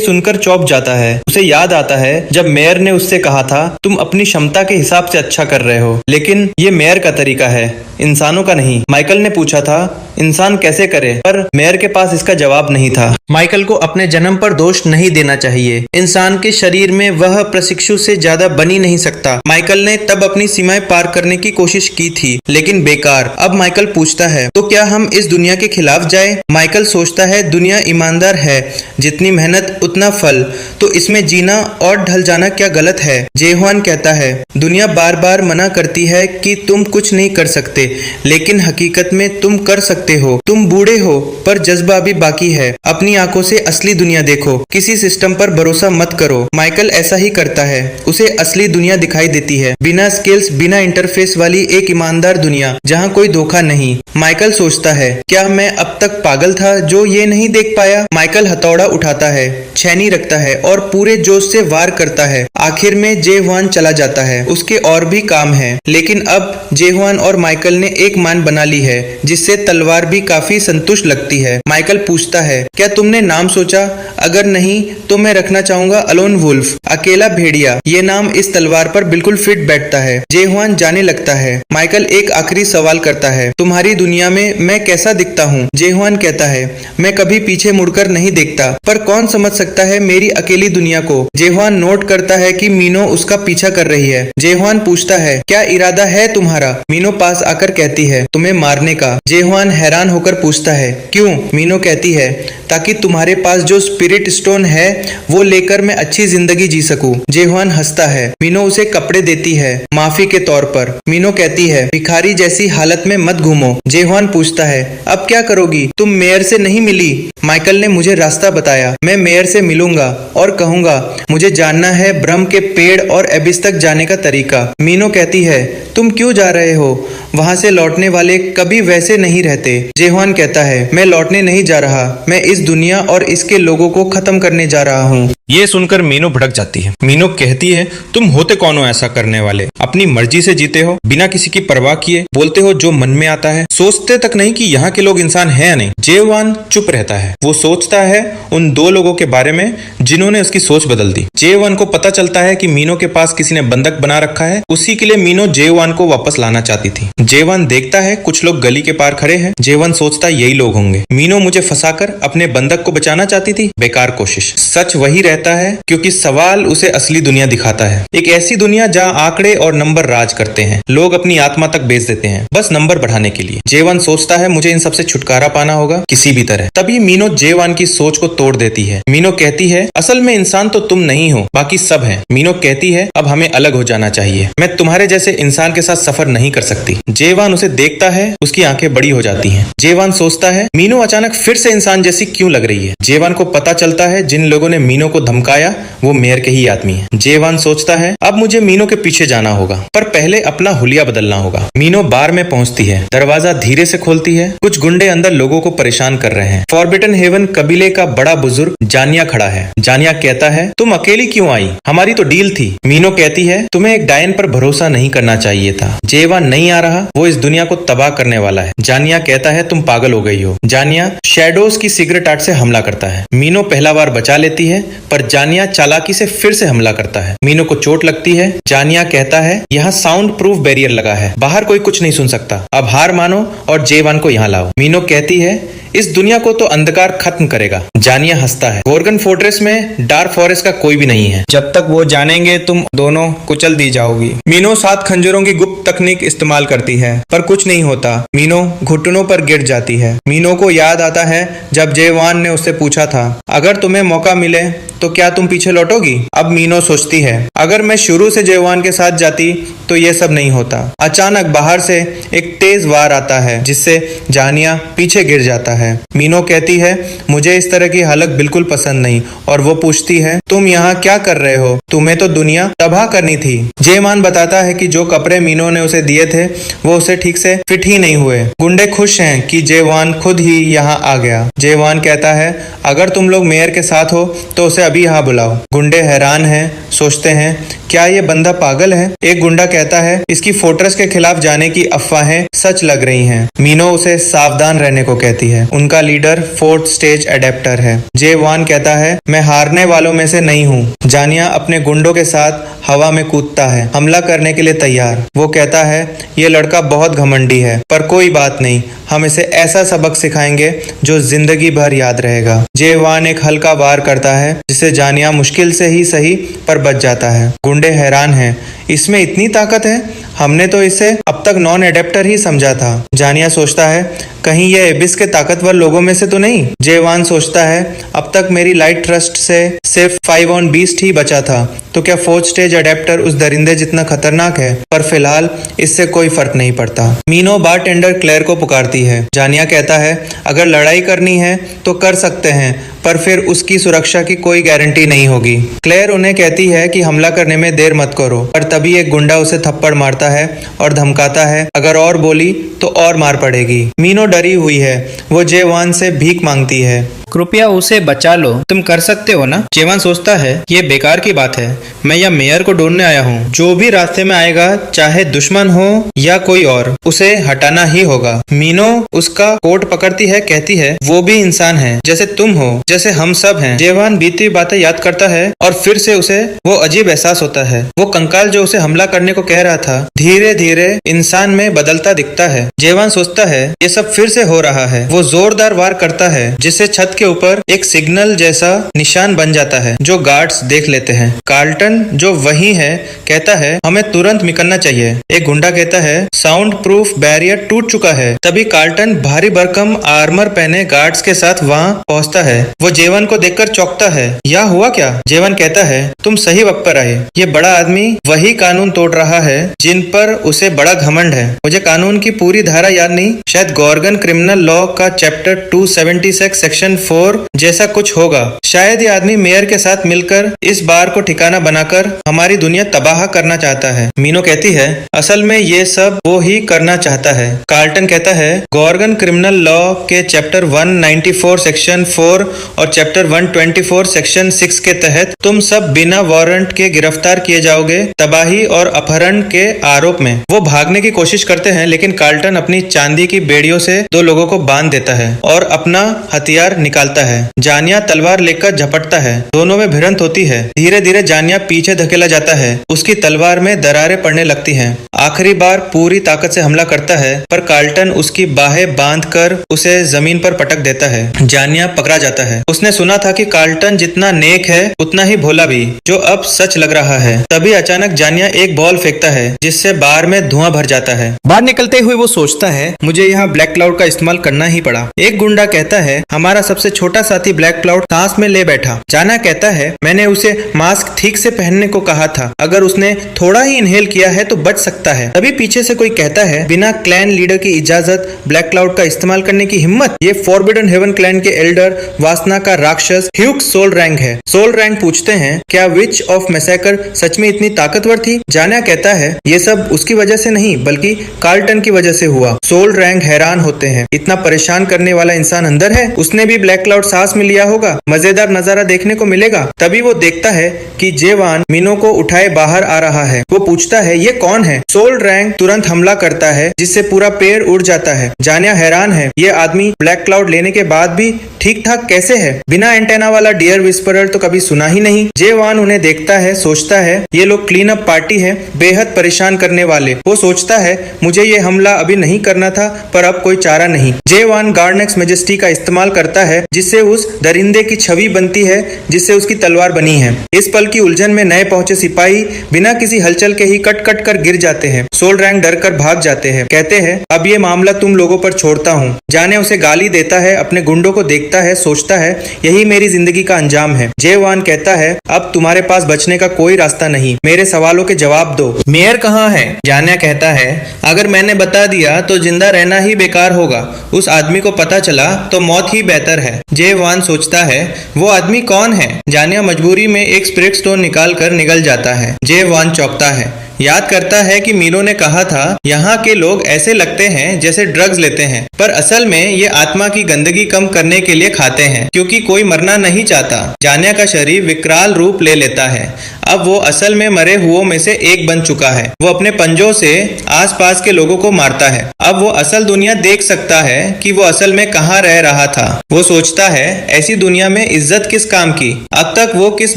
सुनकर चौंक जाता है। उसे याद आता है जब मेयर ने उससे कहा था तुम अपनी क्षमता के हिसाब से अच्छा कर रहे हो, लेकिन ये मेयर का तरीका है, इंसानों का नहीं। माइकल ने पूछा था इंसान कैसे करे, पर मेयर के पास इसका जवाब नहीं था। माइकल को अपने जन्म पर दोष नहीं देना चाहिए। इंसान के शरीर में वह प्रशिक्षु से ज्यादा बनी नहीं सकता। माइकल ने तब अपनी सीमाएं पार करने की कोशिश की थी, लेकिन बेकार। अब माइकल पूछता है तो क्या हम इस दुनिया के खिलाफ जाए? माइकल सोचता है दुनिया ईमानदार है, जितनी मेहनत उतना फल, तो इसमें जीना और ढल जाना क्या गलत है? जेहुआन कहता है दुनिया बार बार मना करती है कि तुम कुछ नहीं कर सकते, लेकिन हकीकत में तुम कर सकते हो। तुम बूढ़े हो पर जज्बा भी बाकी है। अपनी आंखों से असली दुनिया देखो, किसी सिस्टम पर भरोसा मत करो। माइकल ऐसा ही करता है, उसे असली दुनिया दिखाई देती है, बिना स्किल्स बिना इंटरफेस वाली एक ईमानदार दुनिया जहाँ कोई धोखा नहीं। माइकल सोचता है क्या मैं अब तक पागल था जो ये नहीं देख पाया? माइकल हथौड़ा उठाता है, छेनी रखता है और पूरे जोश से वार करता है। आखिर में जेहुआन चला जाता है। उसके और भी काम है, लेकिन अब जेहुआन और माइकल ने एक मान बना ली है जिससे तलवार भी काफी संतुष्ट लगती है। माइकल पूछता है क्या तुमने नाम सोचा? अगर नहीं तो मैं रखना चाहूंगा अलोन वुल्फ, अकेला भेड़िया। ये नाम इस तलवार पर बिल्कुल फिट बैठता है। जेहुआन जाने लगता है। माइकल एक आखिरी सवाल करता है तुम्हारी दुनिया में मैं कैसा दिखता हूँ? जेहुआन कहता है मैं कभी पीछे मुड़कर नहीं देखता, पर कौन समझ सकता है मेरी अकेली दुनिया को? जेहुआन नोट करता है कि मीनो उसका पीछा कर रही है। जेहुआन पूछता है क्या इरादा है तुम्हारा? मीनो पास आकर कहती है तुम्हें मारने का। जेहुआन हैरान होकर पूछता है क्यों? मीनो कहती है ताकि तुम्हारे पास जो स्पिरिट स्टोन है वो लेकर मैं अच्छी जिंदगी जी सकूं। जेहुआन हंसता है। मीनो उसे कपड़े देती है माफी के तौर पर। मीनो कहती है भिखारी जैसी हालत में मत घूमो। जेहुआन पूछता है अब क्या करोगी? तुम मेयर से नहीं मिली? माइकल ने मुझे रास्ता बताया, मैं मेयर से मिलूंगा और कहूंगा मुझे जानना है ब्रह्म के पेड़ और एबिस तक जाने का तरीका। मीनो कहती है तुम क्यों जा रहे हो? वहां से लौटने वाले कभी वैसे नहीं रहते। जेहुआन कहता है मैं लौटने नहीं जा रहा, मैं इस दुनिया और इसके लोगों को खत्म करने जा रहा हूँ। ये सुनकर मीनो भड़क जाती है। मीनो कहती है तुम होते कौन हो ऐसा करने वाले? अपनी मर्जी से जीते हो, बिना किसी की परवाह किए बोलते हो जो मन में आता है, सोचते तक नहीं कि यहाँ के लोग इंसान हैं या नहीं। जेहुआन चुप रहता है। वो सोचता है उन दो लोगों के बारे में जिन्होंने उसकी सोच बदल दी। जेहुआन को पता चलता है कि मीनो के पास किसी ने बंधक बना रखा है, उसी के लिए मीनो जेहुआन को वापस लाना चाहती थी। जेहुआन देखता है कुछ लोग गली के पार खड़े हैं। जेहुआन सोचता यही लोग होंगे। मीनो मुझे फंसाकर अपने बंधक को बचाना चाहती थी, बेकार कोशिश। सच वही रहता है क्योंकि सवाल उसे असली दुनिया दिखाता है। एक ऐसी दुनिया जहाँ आंकड़े और नंबर राज करते हैं, लोग अपनी आत्मा तक बेच देते हैं बस नंबर बढ़ाने के लिए। जेहुआन सोचता है मुझे इन सबसे छुटकारा पाना होगा किसी भी तरह। तभी मीनो जेहुआन की सोच को तोड़ देती है। मीनो कहती है असल में इंसान तो तुम नहीं हो, बाकी सब है। मीनो कहती है अब हमें अलग हो जाना चाहिए, मैं तुम्हारे जैसे इंसान के साथ सफर नहीं कर सकती। जेहुआन उसे देखता है, उसकी आंखें बड़ी हो जाती हैं। जेहुआन सोचता है मीनो अचानक फिर से इंसान जैसी क्यों लग रही है। जेहुआन को पता चलता है जिन लोगों ने मीनो को धमकाया वो मेयर के ही आदमी है। जेहुआन सोचता है अब मुझे मीनो के पीछे जाना होगा, पर पहले अपना हुलिया बदलना होगा। मीनो बार में पहुंचती है, दरवाजा धीरे से खोलती है। कुछ गुंडे अंदर लोगों को परेशान कर रहे हैं। फॉरबिडन हेवन कबीले का बड़ा बुजुर्ग जानिया खड़ा है। जानिया कहता है तुम अकेली क्यों आई? हमारी तो डील थी। मीनो कहती है तुम्हें एक डायन पर भरोसा नहीं करना चाहिए था। जेहुआन नहीं आ रहा, वो इस दुनिया को तबाह करने वाला है। जानिया कहता है तुम पागल हो गई हो। जानिया शैडोज की सिगरेट आर्ट से हमला करता है। मीनो पहला बार बचा लेती है, पर जानिया चालाकी से फिर से हमला करता है। मीनो को चोट लगती है। जानिया कहता है यहाँ साउंड प्रूफ बैरियर लगा है, बाहर कोई कुछ नहीं सुन सकता, अब हार मानो और जेहुआन को यहाँ लाओ। मीनो कहती है इस दुनिया को तो अंधकार खत्म करेगा। जानिया हंसता है। गोर्गन फोर्ट्रेस में डार्क फॉरेस्ट का कोई भी नहीं है। जब तक वो जानेंगे तुम दोनों कुचल दी जाओगी। मीनो 7 खंजरों की गुप्त तकनीक इस्तेमाल करती है, पर कुछ नहीं होता। मीनो घुटनों पर गिर जाती है। मीनो को याद आता है जब जेहुआन ने उससे पूछा था अगर तुम्हें मौका मिले तो क्या तुम पीछे लौटोगी? अब मीनो सोचती है, अगर मैं शुरू से जेवान के साथ जाती तो ये सब नहीं होता। अचानक बाहर से एक तेज वार आता है जिससे जानिया पीछे गिर जाता है। मीनो कहती है, मुझे इस तरह की हालत बिल्कुल पसंद नहीं, और वो पूछती है, तुम यहाँ क्या कर रहे हो? तुम्हें तो दुनिया तबाह करनी थी। जेवान बताता है कि जो कपड़े मीनो ने उसे दिए थे वो उसे ठीक से फिट ही नहीं हुए। गुंडे खुश हैं कि जेवान खुद ही यहाँ आ गया। जेवान कहता है, अगर तुम लोग मेयर के साथ हो तो उसे अभी यहाँ बुलाओ। गुंडे हैरान हैं, सोचते हैं क्या ये बंदा पागल है? एक गुंडा कहता है, इसकी फोर्ट्रेस के खिलाफ जाने की अफवाहें सच लग रही हैं। मीनो उसे सावधान रहने को कहती है। उनका लीडर 4th स्टेज एडेप्टर है। जेवान कहता है, मैं हारने वालों में से नहीं हूँ। जानिया अपने गुंडों के साथ हवा में कूदता है, हमला करने के लिए तैयार। वो कहता है, ये लड़का बहुत घमंडी है, पर कोई बात नहीं, हम इसे ऐसा सबक सिखाएंगे जो जिंदगी भर याद रहेगा। जेवान एक हल्का वार करता है जिसे जानिया मुश्किल से ही सही पर बच जाता है। गुंडे हैरान हैं, इसमें इतनी ताकत है? हमने तो इसे अब तक नॉन एडेप्टर ही समझा था। जानिया सोचता है, कहीं ये एबिस के ताकतवर लोगों में से तो नहीं? जेवान सोचता है, अब तक मेरी लाइट ट्रस्ट से सिर्फ 5 ऑन बीस्ट ही बचा था, तो क्या 4th स्टेज एडेप्टर उस दरिंदे जितना खतरनाक है? पर फिलहाल इससे कोई फर्क नहीं पड़ता। मीनो बारटेंडर क्लेयर को पुकारती है। जानिया कहता है, अगर लड़ाई करनी है तो कर सकते हैं, पर फिर उसकी सुरक्षा की कोई गारंटी नहीं होगी। क्लेयर उन्हें कहती है कि हमला करने में देर मत करो, पर तभी एक गुंडा उसे थप्पड़ मारता है और धमकाता है, अगर और बोली तो और मार पड़ेगी। मीनो डरी हुई है, वो जेवान से भीख मांगती है। कृपया उसे बचा लो, तुम कर सकते हो ना? जेवान सोचता है, ये बेकार की बात है, मैं यहाँ मेयर को ढूंढने आया हूँ। जो भी रास्ते में आएगा, चाहे दुश्मन हो या कोई और, उसे हटाना ही होगा। मीनो उसका कोट पकड़ती है, कहती है, वो भी इंसान है जैसे तुम हो, जैसे हम सब हैं। जेवान बीती बातें याद करता है और फिर से उसे वो अजीब एहसास होता है। वो कंकाल जो उसे हमला करने को कह रहा था, धीरे धीरे इंसान में बदलता दिखता है। जेवान सोचता है, ये सब फिर से हो रहा है। वो जोरदार वार करता है जिससे छत के ऊपर एक सिग्नल जैसा निशान बन जाता है जो गार्ड्स देख लेते हैं। कार्ल्टन जो वही है कहता है, हमें तुरंत निकलना चाहिए। एक गुंडा कहता है, साउंड प्रूफ बैरियर टूट चुका है। तभी कार्ल्टन भारी भरकम आर्मर पहने गार्ड्स के साथ वहाँ पहुँचता है। वो जेवान को देखकर चौंकता है, यह हुआ क्या? जेवान कहता है, तुम सही वक्त पर आए। ये बड़ा आदमी वही कानून तोड़ रहा है जिन पर उसे बड़ा घमंड है। मुझे कानून की पूरी धारा याद नहीं, शायद गॉर्गन क्रिमिनल लॉ का चैप्टर 276 सेक्शन 4 जैसा कुछ होगा। शायद ये आदमी मेयर के साथ मिलकर इस बार को ठिकाना बनाकर हमारी दुनिया तबाह करना चाहता है। मीनो कहती है, असल में ये सब वो ही करना चाहता है। कार्ल्टन कहता है, गॉर्गन क्रिमिनल लॉ के चैप्टर 194 सेक्शन 4 और चैप्टर 124 सेक्शन 6 के तहत तुम सब बिना वारंट के गिरफ्तार किए जाओगे, तबाही और अपहरण के आरोप में। वो भागने की कोशिश करते हैं, लेकिन कार्ल्टन अपनी चांदी की बेड़ियों से 2 लोगों को बांध देता है और अपना हथियार निकालता है। जानिया तलवार लेकर झपटता है, दोनों में भिड़ंत होती है। धीरे धीरे जानिया पीछे धकेला जाता है, उसकी तलवार में दरारें पड़ने लगती हैं। आखिरी बार पूरी ताकत से हमला करता है, पर कार्ल्टन उसकी बाहें बांधकर उसे जमीन पर पटक देता है। जानिया पकड़ा जाता है। उसने सुना था कि कार्ल्टन जितना नेक है उतना ही भोला भी, जो अब सच लग रहा है। तभी अचानक जानिया एक बॉल फेंकता है जिससे बार में धुआं भर जाता है। बाहर निकलते हुए वो सोचता है, मुझे यहाँ ब्लैक क्लाउड का इस्तेमाल करना ही पड़ा। एक गुंडा कहता है, हमारा सबसे छोटा साथी ब्लैक क्लाउड सांस में ले बैठा। जाना कहता है, मैंने उसे मास्क ठीक से पहनने को कहा था, अगर उसने थोड़ा ही इनहेल किया है तो बच सकता है। तभी पीछे से कोई कहता है, बिना क्लैन लीडर की इजाजत ब्लैक क्लाउड का इस्तेमाल करने की हिम्मत? ये फॉरबिडन हेवन क्लैन के एल्डर वासना का राक्षस ह्यूग सोल रैंक है। सोल रैंक पूछते हैं, क्या विच ऑफ मैसेकर सच में इतनी ताकतवर थी? जाना कहता है, ये सब उसकी वजह से नहीं बल्कि कार्ल्टन की वजह से हुआ। सोल रैंक हैरान होते हैं, इतना परेशान करने वाला इंसान अंदर है? उसने भी ब्लैक क्लाउड सांस में लिया होगा, मजेदार नजारा देखने को मिलेगा। तभी वो देखता है कि जेवान मीनो को उठाए बाहर आ रहा है। वो पूछता है, ये कौन है? सोल रैंक तुरंत हमला करता है जिससे पूरा पेड़ उड़ जाता है। जानिया हैरान है, ये आदमी ब्लैक क्लाउड लेने के बाद भी ठीक ठाक कैसे है? बिना एंटेना वाला डियर विस्परर तो कभी सुना ही नहीं। जेवान उन्हें देखता है, सोचता है ये लोग क्लीन अप पार्टी है, बेहद परेशान करने वाले। वो सोचता है, मुझे ये हमला अभी नहीं करना था, पर अब कोई चारा नहीं। जेवान गार्डनेक्स मेजेस्टी का इस्तेमाल करता है है जिससे उस दरिंदे की छवि बनती है जिससे उसकी तलवार बनी है। इस पल की उलझन में नए पहुंचे सिपाही बिना किसी हलचल के ही कट कट कर गिर जाते हैं। सोल रैंक डर कर भाग जाते हैं। कहते हैं अब ये मामला तुम लोगों पर छोड़ता हूँ। जाने उसे गाली देता है, अपने गुंडों को देखता है, सोचता है यही मेरी जिंदगी का अंजाम है। जेवान कहता है अब तुम्हारे पास बचने का कोई रास्ता नहीं, मेरे सवालों के जवाब दो। मेयर कहाँ है? जान्या कहता है अगर मैंने बता दिया तो जिंदा रहना ही बेकार होगा, उस आदमी को पता चला तो मौत ही बेहतर है। जेवान सोचता है वो आदमी कौन है? जान्या मजबूरी में एक स्पिरिट स्टोन निकाल कर निकल जाता है। जेवान चौंकता है, याद करता है कि मीनो ने कहा था यहाँ के लोग ऐसे लगते हैं जैसे ड्रग्स लेते हैं, पर असल में ये आत्मा की गंदगी कम करने के लिए खाते हैं क्योंकि कोई मरना नहीं चाहता। जान्या का शरीर विकराल रूप ले लेता है। अब वो असल में मरे हुओं में से एक बन चुका है। वो अपने पंजों से आसपास के लोगों को मारता है। अब वो असल दुनिया देख सकता है कि वो असल में कहाँ रह रहा था। वो सोचता है ऐसी दुनिया में इज्जत किस काम की? अब तक वो किस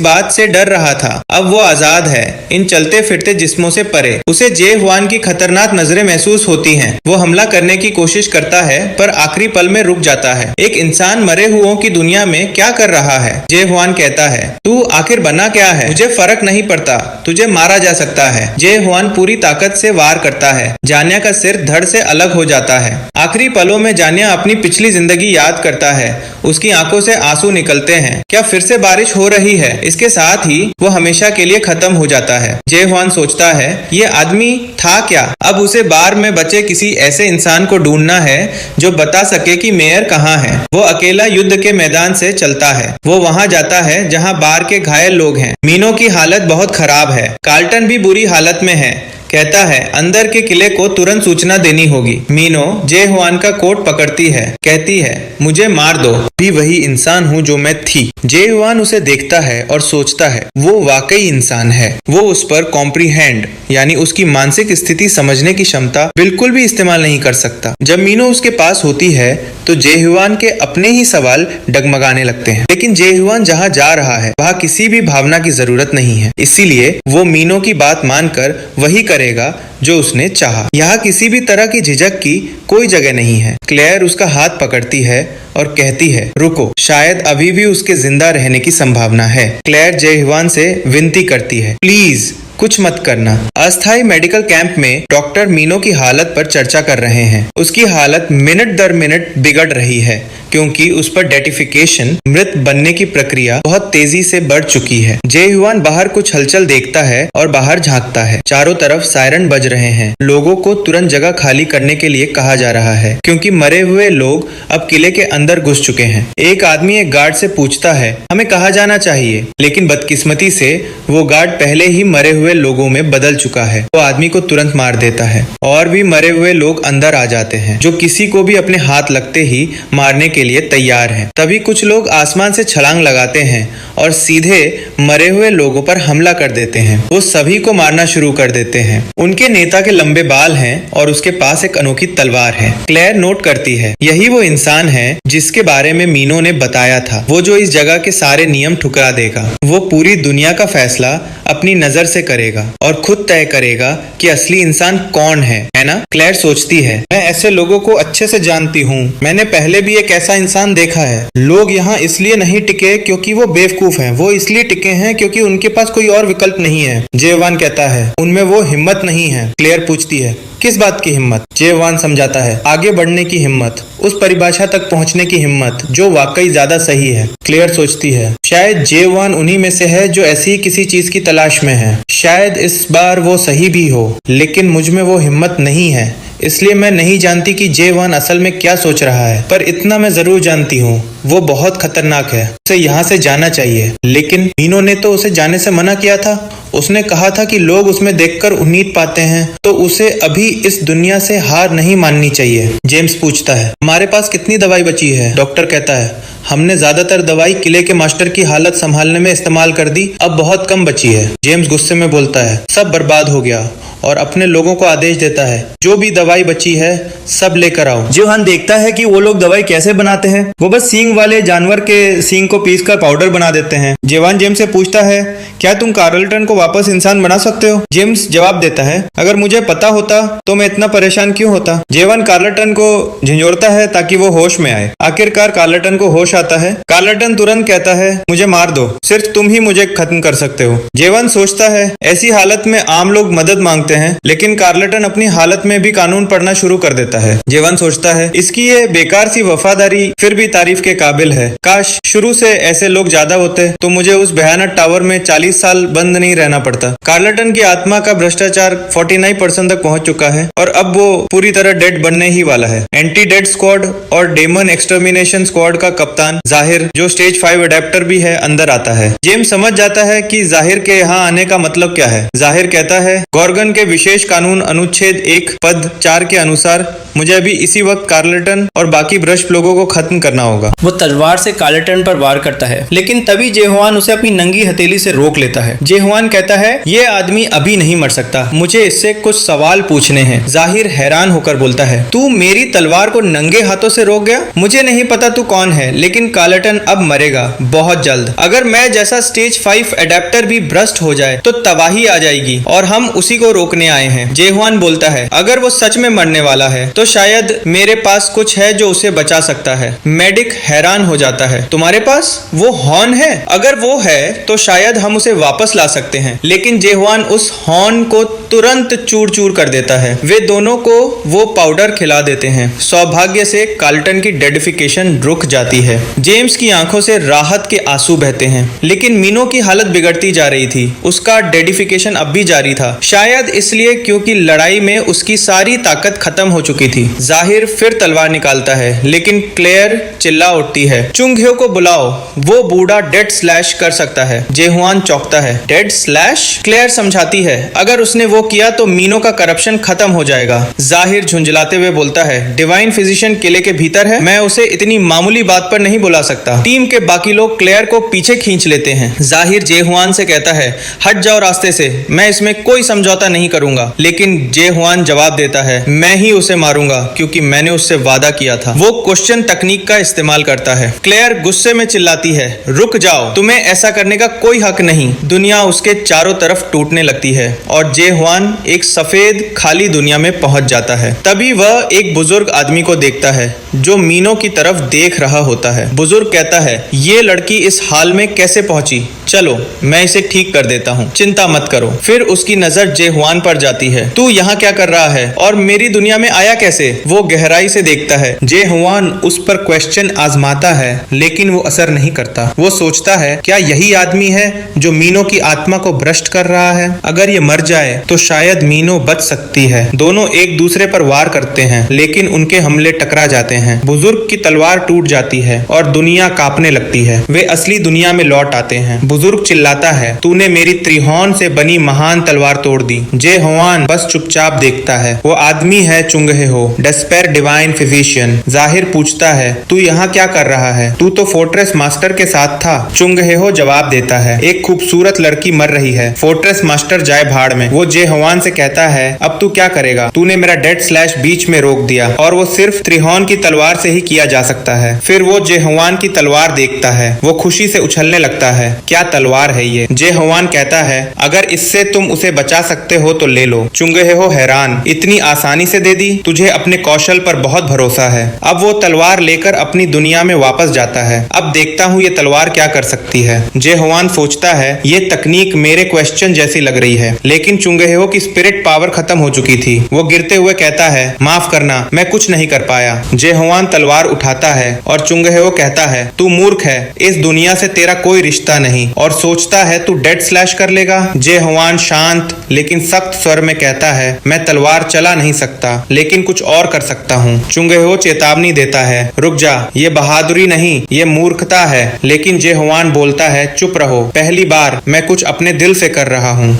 बात से डर रहा था? अब वो आजाद है, इन चलते फिरते जिस्मों से परे। उसे जे हुआन की खतरनाक नजरें महसूस होती हैं। वो हमला करने की कोशिश करता है पर आखिरी पल में रुक जाता है। एक इंसान मरे हुओं की दुनिया में क्या कर रहा है? जे हुआन कहता है तू आखिर बना क्या है? मुझे फर्क नहीं पड़ता, तुझे मारा जा सकता है। जे हुआन पूरी ताकत से वार करता है। जान्या का सिर धड़ से अलग हो जाता है। आखिरी पलों में जान्या अपनी पिछली जिंदगी याद करता है। उसकी आंखों से आंसू निकलते हैं। क्या फिर से बारिश हो रही है? इसके साथ ही वो हमेशा के लिए खत्म हो जाता है। जे हुआन सोचता है ये आदमी था क्या? अब उसे बार में बचे किसी ऐसे इंसान को ढूंढना है जो बता सके कि मेयर कहाँ है। वो अकेला युद्ध के मैदान से चलता है। वो वहां जाता है जहां बार के घायल लोग हैं। मीनो की हालत बहुत खराब है। कार्ल्टन भी बुरी हालत में है। कहता है अंदर के किले को तुरंत सूचना देनी होगी। मीनो जे हुआन का कोट पकड़ती है, कहती है मुझे मार दो, भी वही इंसान हूँ जो मैं थी। जे हुआन उसे देखता है और सोचता है वो वाकई इंसान है। वो उस पर कॉम्प्रीहेंड यानी उसकी मानसिक स्थिति समझने की क्षमता बिल्कुल भी इस्तेमाल नहीं कर सकता। जब मीनो उसके पास होती है तो जे हुआन के अपने ही सवाल डगमगाने लगते हैं। लेकिन जे हुआन जहाँ जा रहा है वहाँ किसी भी भावना की जरूरत नहीं है, इसीलिए वो मीनो की बात मानकर वही करेगा जो उसने चाहा। यहाँ किसी भी तरह की झिझक की कोई जगह नहीं है। क्लेयर उसका हाथ पकड़ती है और कहती है रुको, शायद अभी भी उसके जिंदा रहने की संभावना है। क्लेयर जे हुआन से विनती करती है प्लीज कुछ मत करना। अस्थायी मेडिकल कैंप में डॉक्टर मीनो की हालत पर चर्चा कर रहे हैं। उसकी हालत मिनट दर मिनट बिगड़ रही है क्योंकि उस पर डेटिफिकेशन मृत बनने की प्रक्रिया बहुत तेजी से बढ़ चुकी है। जे हुआन बाहर कुछ हलचल देखता है और बाहर झांकता है। चारों तरफ सायरन बज रहे हैं। लोगों को तुरंत जगह खाली करने के लिए कहा जा रहा है क्योंकि मरे हुए लोग अब किले के अंदर घुस चुके हैं। एक आदमी एक गार्ड से पूछता है हमें कहाँ जाना चाहिए, लेकिन बदकिस्मती से वो गार्ड पहले ही मरे हुए लोगों में बदल चुका है। वो आदमी को तुरंत मार देता है और भी मरे हुए लोग अंदर आ जाते हैं जो किसी को भी अपने हाथ लगते ही मारने के लिए तैयार हैं। तभी कुछ लोग आसमान से छलांग लगाते हैं और सीधे मरे हुए लोगों पर हमला कर देते हैं। वो सभी को मारना शुरू कर देते हैं। उनके नेता के लंबे बाल हैं और उसके पास एक अनोखी तलवार है। क्लेयर नोट करती है यही वो इंसान है जिसके बारे में मीनो ने बताया था, वो जो इस जगह के सारे नियम ठुकरा देगा। वो पूरी दुनिया का फैसला अपनी नजर से करेगा और खुद तय करेगा कि असली इंसान कौन है ना? क्लेयर सोचती है मैं ऐसे लोगों को अच्छे से जानती हूँ। मैंने पहले भी एक ऐसा इंसान देखा है। लोग यहाँ इसलिए नहीं टिके क्योंकि वो बेवकूफ हैं, वो इसलिए टिके हैं क्योंकि उनके पास कोई और विकल्प नहीं है। जे हुआन कहता है उनमें वो हिम्मत नहीं है। क्लेयर पूछती है किस बात की हिम्मत? जे हुआन समझाता है आगे बढ़ने की हिम्मत, उस परिभाषा तक पहुंचने की हिम्मत जो वाकई ज्यादा सही है। क्लेयर सोचती है शायद जे हुआन उन्हीं में से है जो ऐसी ही किसी चीज की तलाश में है। शायद इस बार वो सही भी हो, लेकिन मुझ में वो हिम्मत नहीं है। इसलिए मैं नहीं जानती कि जे हुआन असल में क्या सोच रहा है, पर इतना मैं जरूर जानती हूँ वो बहुत खतरनाक है। उसे यहाँ से जाना चाहिए। लेकिन मीनो ने तो उसे जाने से मना किया था। उसने कहा था कि लोग उसमें देखकर उम्मीद पाते हैं, तो उसे अभी इस दुनिया से हार नहीं माननी चाहिए। जेम्स पूछता है हमारे पास कितनी दवाई बची है? डॉक्टर कहता है हमने ज्यादातर दवाई किले के मास्टर की हालत संभालने में इस्तेमाल कर दी, अब बहुत कम बची है। जेम्स गुस्से में बोलता है सब बर्बाद हो गया और अपने लोगों को आदेश देता है जो भी दवाई बची है सब लेकर आओ। जे हुआन देखता है कि वो लोग दवाई कैसे बनाते हैं। वो बस सींग वाले जानवर के सींग को पीसकर पाउडर बना देते हैं। जे हुआन जेम्स से पूछता है क्या तुम कार्ल्टन को वापस इंसान बना सकते हो? जेम्स जवाब देता है अगर मुझे पता होता तो मैं इतना परेशान क्यों होता। जे हुआन कार्ल्टन को झंझोड़ता है ताकि वो होश में आए। आखिरकार कार्ल्टन को होश जोश आता है। कार्लटन तुरंत कहता है, मुझे मार दो, सिर्फ तुम ही मुझे खत्म कर सकते हो। जेवन सोचता है, ऐसी हालत में आम लोग मदद मांगते हैं, लेकिन कार्लटन अपनी हालत में भी कानून पढ़ना शुरू कर देता है। जेवन सोचता है, इसकी ये बेकार सी वफादारी फिर भी तारीफ के काबिल है। काश शुरू से ऐसे लोग ज्यादा होते तो मुझे उस भयानक टावर में 40 साल बंद नहीं रहना पड़ता। कार्लटन की आत्मा का भ्रष्टाचार 49% तक पहुंच चुका है और अब वो पूरी तरह डेड बनने ही वाला है। एंटी डेड स्क्वाड और डेमन एक्सटर्मिनेशन स्क्वाड का कप्तान जाहिर, जो स्टेज 5 अडेप्टर भी है, अंदर आता है। जेम्स समझ जाता है कि जाहिर के यहाँ आने का मतलब क्या है। जाहिर कहता है, गॉर्गन के विशेष कानून अनुच्छेद 1 पद 4 के अनुसार मुझे अभी इसी वक्त कार्लटन और बाकी भ्रष्ट लोगों को खत्म करना होगा। वो तलवार से कार्लटन पर वार करता है, लेकिन तभी जेहुआन उसे अपनी नंगी हथेली से रोक लेता है। जेहुआन कहता है, ये आदमी अभी नहीं मर सकता, मुझे इससे कुछ सवाल पूछने हैं। जाहिर हैरान होकर बोलता है, तू मेरी तलवार को नंगे हाथों से रोक गया? मुझे नहीं पता तू कौन है, लेकिन कार्लटन अब मरेगा बहुत जल्द। अगर मैं जैसा स्टेज 5 अडेप्टर भी भ्रष्ट हो जाए तो तबाही आ जाएगी और हम उसी को रोकने आए हैं। जेहुआन बोलता है, अगर वो सच में मरने वाला है तो शायद मेरे पास कुछ है जो उसे बचा सकता है। मेडिक हैरान हो जाता है, तुम्हारे पास वो हॉर्न है? अगर वो है तो शायद हम उसे वापस ला सकते हैं। लेकिन जेहुआन उस हॉर्न को तुरंत चूर चूर कर देता है। वे दोनों को वो पाउडर खिला देते हैं। सौभाग्य से कार्लटन की डेडिफिकेशन रुक जाती है। जेम्स की आंखों से राहत के आंसू बहते हैं, लेकिन मीनो की हालत बिगड़ती जा रही थी। उसका डेडिफिकेशन अब भी जारी था, शायद इसलिए क्योंकि लड़ाई में उसकी सारी ताकत खत्म हो चुकी थी। जाहिर फिर तलवार निकालता है, लेकिन क्लेयर चिल्ला उठती है, चुंगहेओ को बुलाओ, वो बूढ़ा डेड स्लैश कर सकता है। जेहुआन चौंकता है, डेड स्लैश? क्लेयर समझाती है, अगर उसने वो किया तो मीनो का करप्शन खत्म हो जाएगा। जाहिर झुंझलाते हुए बोलता है, डिवाइन फिजिशियन किले के भीतर है, मैं उसे इतनी मामूली बात पर नहीं बुला सकता। टीम के बाकी लोग क्लेयर को पीछे खींच लेते हैं। जाहिर जेहुआन से कहता है, हट जाओ रास्ते से, मैं इसमें कोई समझौता नहीं करूंगा। लेकिन जेहुआन जवाब देता है, मैं ही उसे मारूंगा क्योंकि मैंने उससे वादा किया था। वो क्वेश्चन तकनीक का इस्तेमाल करता है। क्लेयर गुस्से में चिल्लाती है, रुक जाओ, तुम्हें ऐसा करने का कोई हक नहीं। दुनिया उसके चारों तरफ टूटने लगती है और जेहुआन एक सफेद खाली दुनिया में पहुंच जाता है। तभी वह एक बुजुर्ग आदमी को देखता है जो मीनो की तरफ देख रहा होता है। बुजुर्ग कहता है, ये लड़की इस हाल में कैसे पहुंची? चलो मैं इसे ठीक कर देता हूँ, चिंता मत करो। फिर उसकी नजर जेहुआन पर जाती है, तू यहाँ क्या कर रहा है और मेरी दुनिया में आया कैसे? वो गहराई से देखता है। जेहुआन उस पर क्वेश्चन आजमाता है, लेकिन वो असर नहीं करता। वो सोचता है, क्या यही आदमी है जो मीनो की आत्मा को भ्रष्ट कर रहा है? अगर ये मर जाए तो शायद मीनो बच सकती है। दोनों एक दूसरे पर वार करते हैं, लेकिन उनके हमले टकरा जाते हैं। बुजुर्ग की तलवार टूट जाती है और दुनिया कांपने लगती है। वे असली दुनिया में लौट आते हैं। बुजुर्ग चिल्लाता है, तूने मेरी त्रिहोन से बनी महान तलवार तोड़ दी। जेहुआन बस चुपचाप देखता है। वो आदमी है चुंगहेओ, डेस्पेर डिवाइन फिजिशियन। जाहिर पूछता है, तू यहाँ क्या कर रहा है? तू तो फोर्ट्रेस मास्टर के साथ था। चुंगहेओ जवाब देता है, एक खूबसूरत लड़की मर रही है, फोर्ट्रेस मास्टर जाए भाड़ में। वो जेहुआन से कहता है, अब तू क्या करेगा? तूने मेरा डेड स्लैश बीच में रोक दिया और वो सिर्फ त्रिहोन की तलवार से ही किया जा सकता है। फिर वो जेहुआन की तलवार देखता है। वो खुशी से उछलने लगता है, क्या तलवार है ये? जेहुआन कहता है, अगर इससे तुम उसे बचा सकते हो तो ले लो। चुंगहेओ हैरान, इतनी आसानी से दे दी? तुझे अपने कौशल पर बहुत भरोसा है। अब वो तलवार लेकर अपनी दुनिया में वापस जाता है। अब देखता हूँ ये तलवार क्या कर सकती है। जेहुआन सोचता है, ये तकनीक मेरे क्वेश्चन जैसी लग रही है, लेकिन चुंगहेओ की स्पिरिट पावर खत्म हो चुकी थी। वो गिरते हुए कहता है, माफ करना, मैं कुछ नहीं कर पाया। जेहुआन तलवार उठाता है और चुंगहेओ कहता है, तू मूर्ख है, इस दुनिया से तेरा कोई रिश्ता नहीं, और सोचता है तू डेड स्लैश कर लेगा। जेहुआन शांत लेकिन सख्त स्वर में कहता है, मैं तलवार चला नहीं सकता, लेकिन कुछ और कर सकता हूँ। चुंगहेओ चेतावनी देता है, रुक जा, ये बहादुरी नहीं, ये मूर्खता है। लेकिन जेहुआन बोलता है, चुप रहो, पहली बार मैं कुछ अपने दिल से कर रहा हूँ।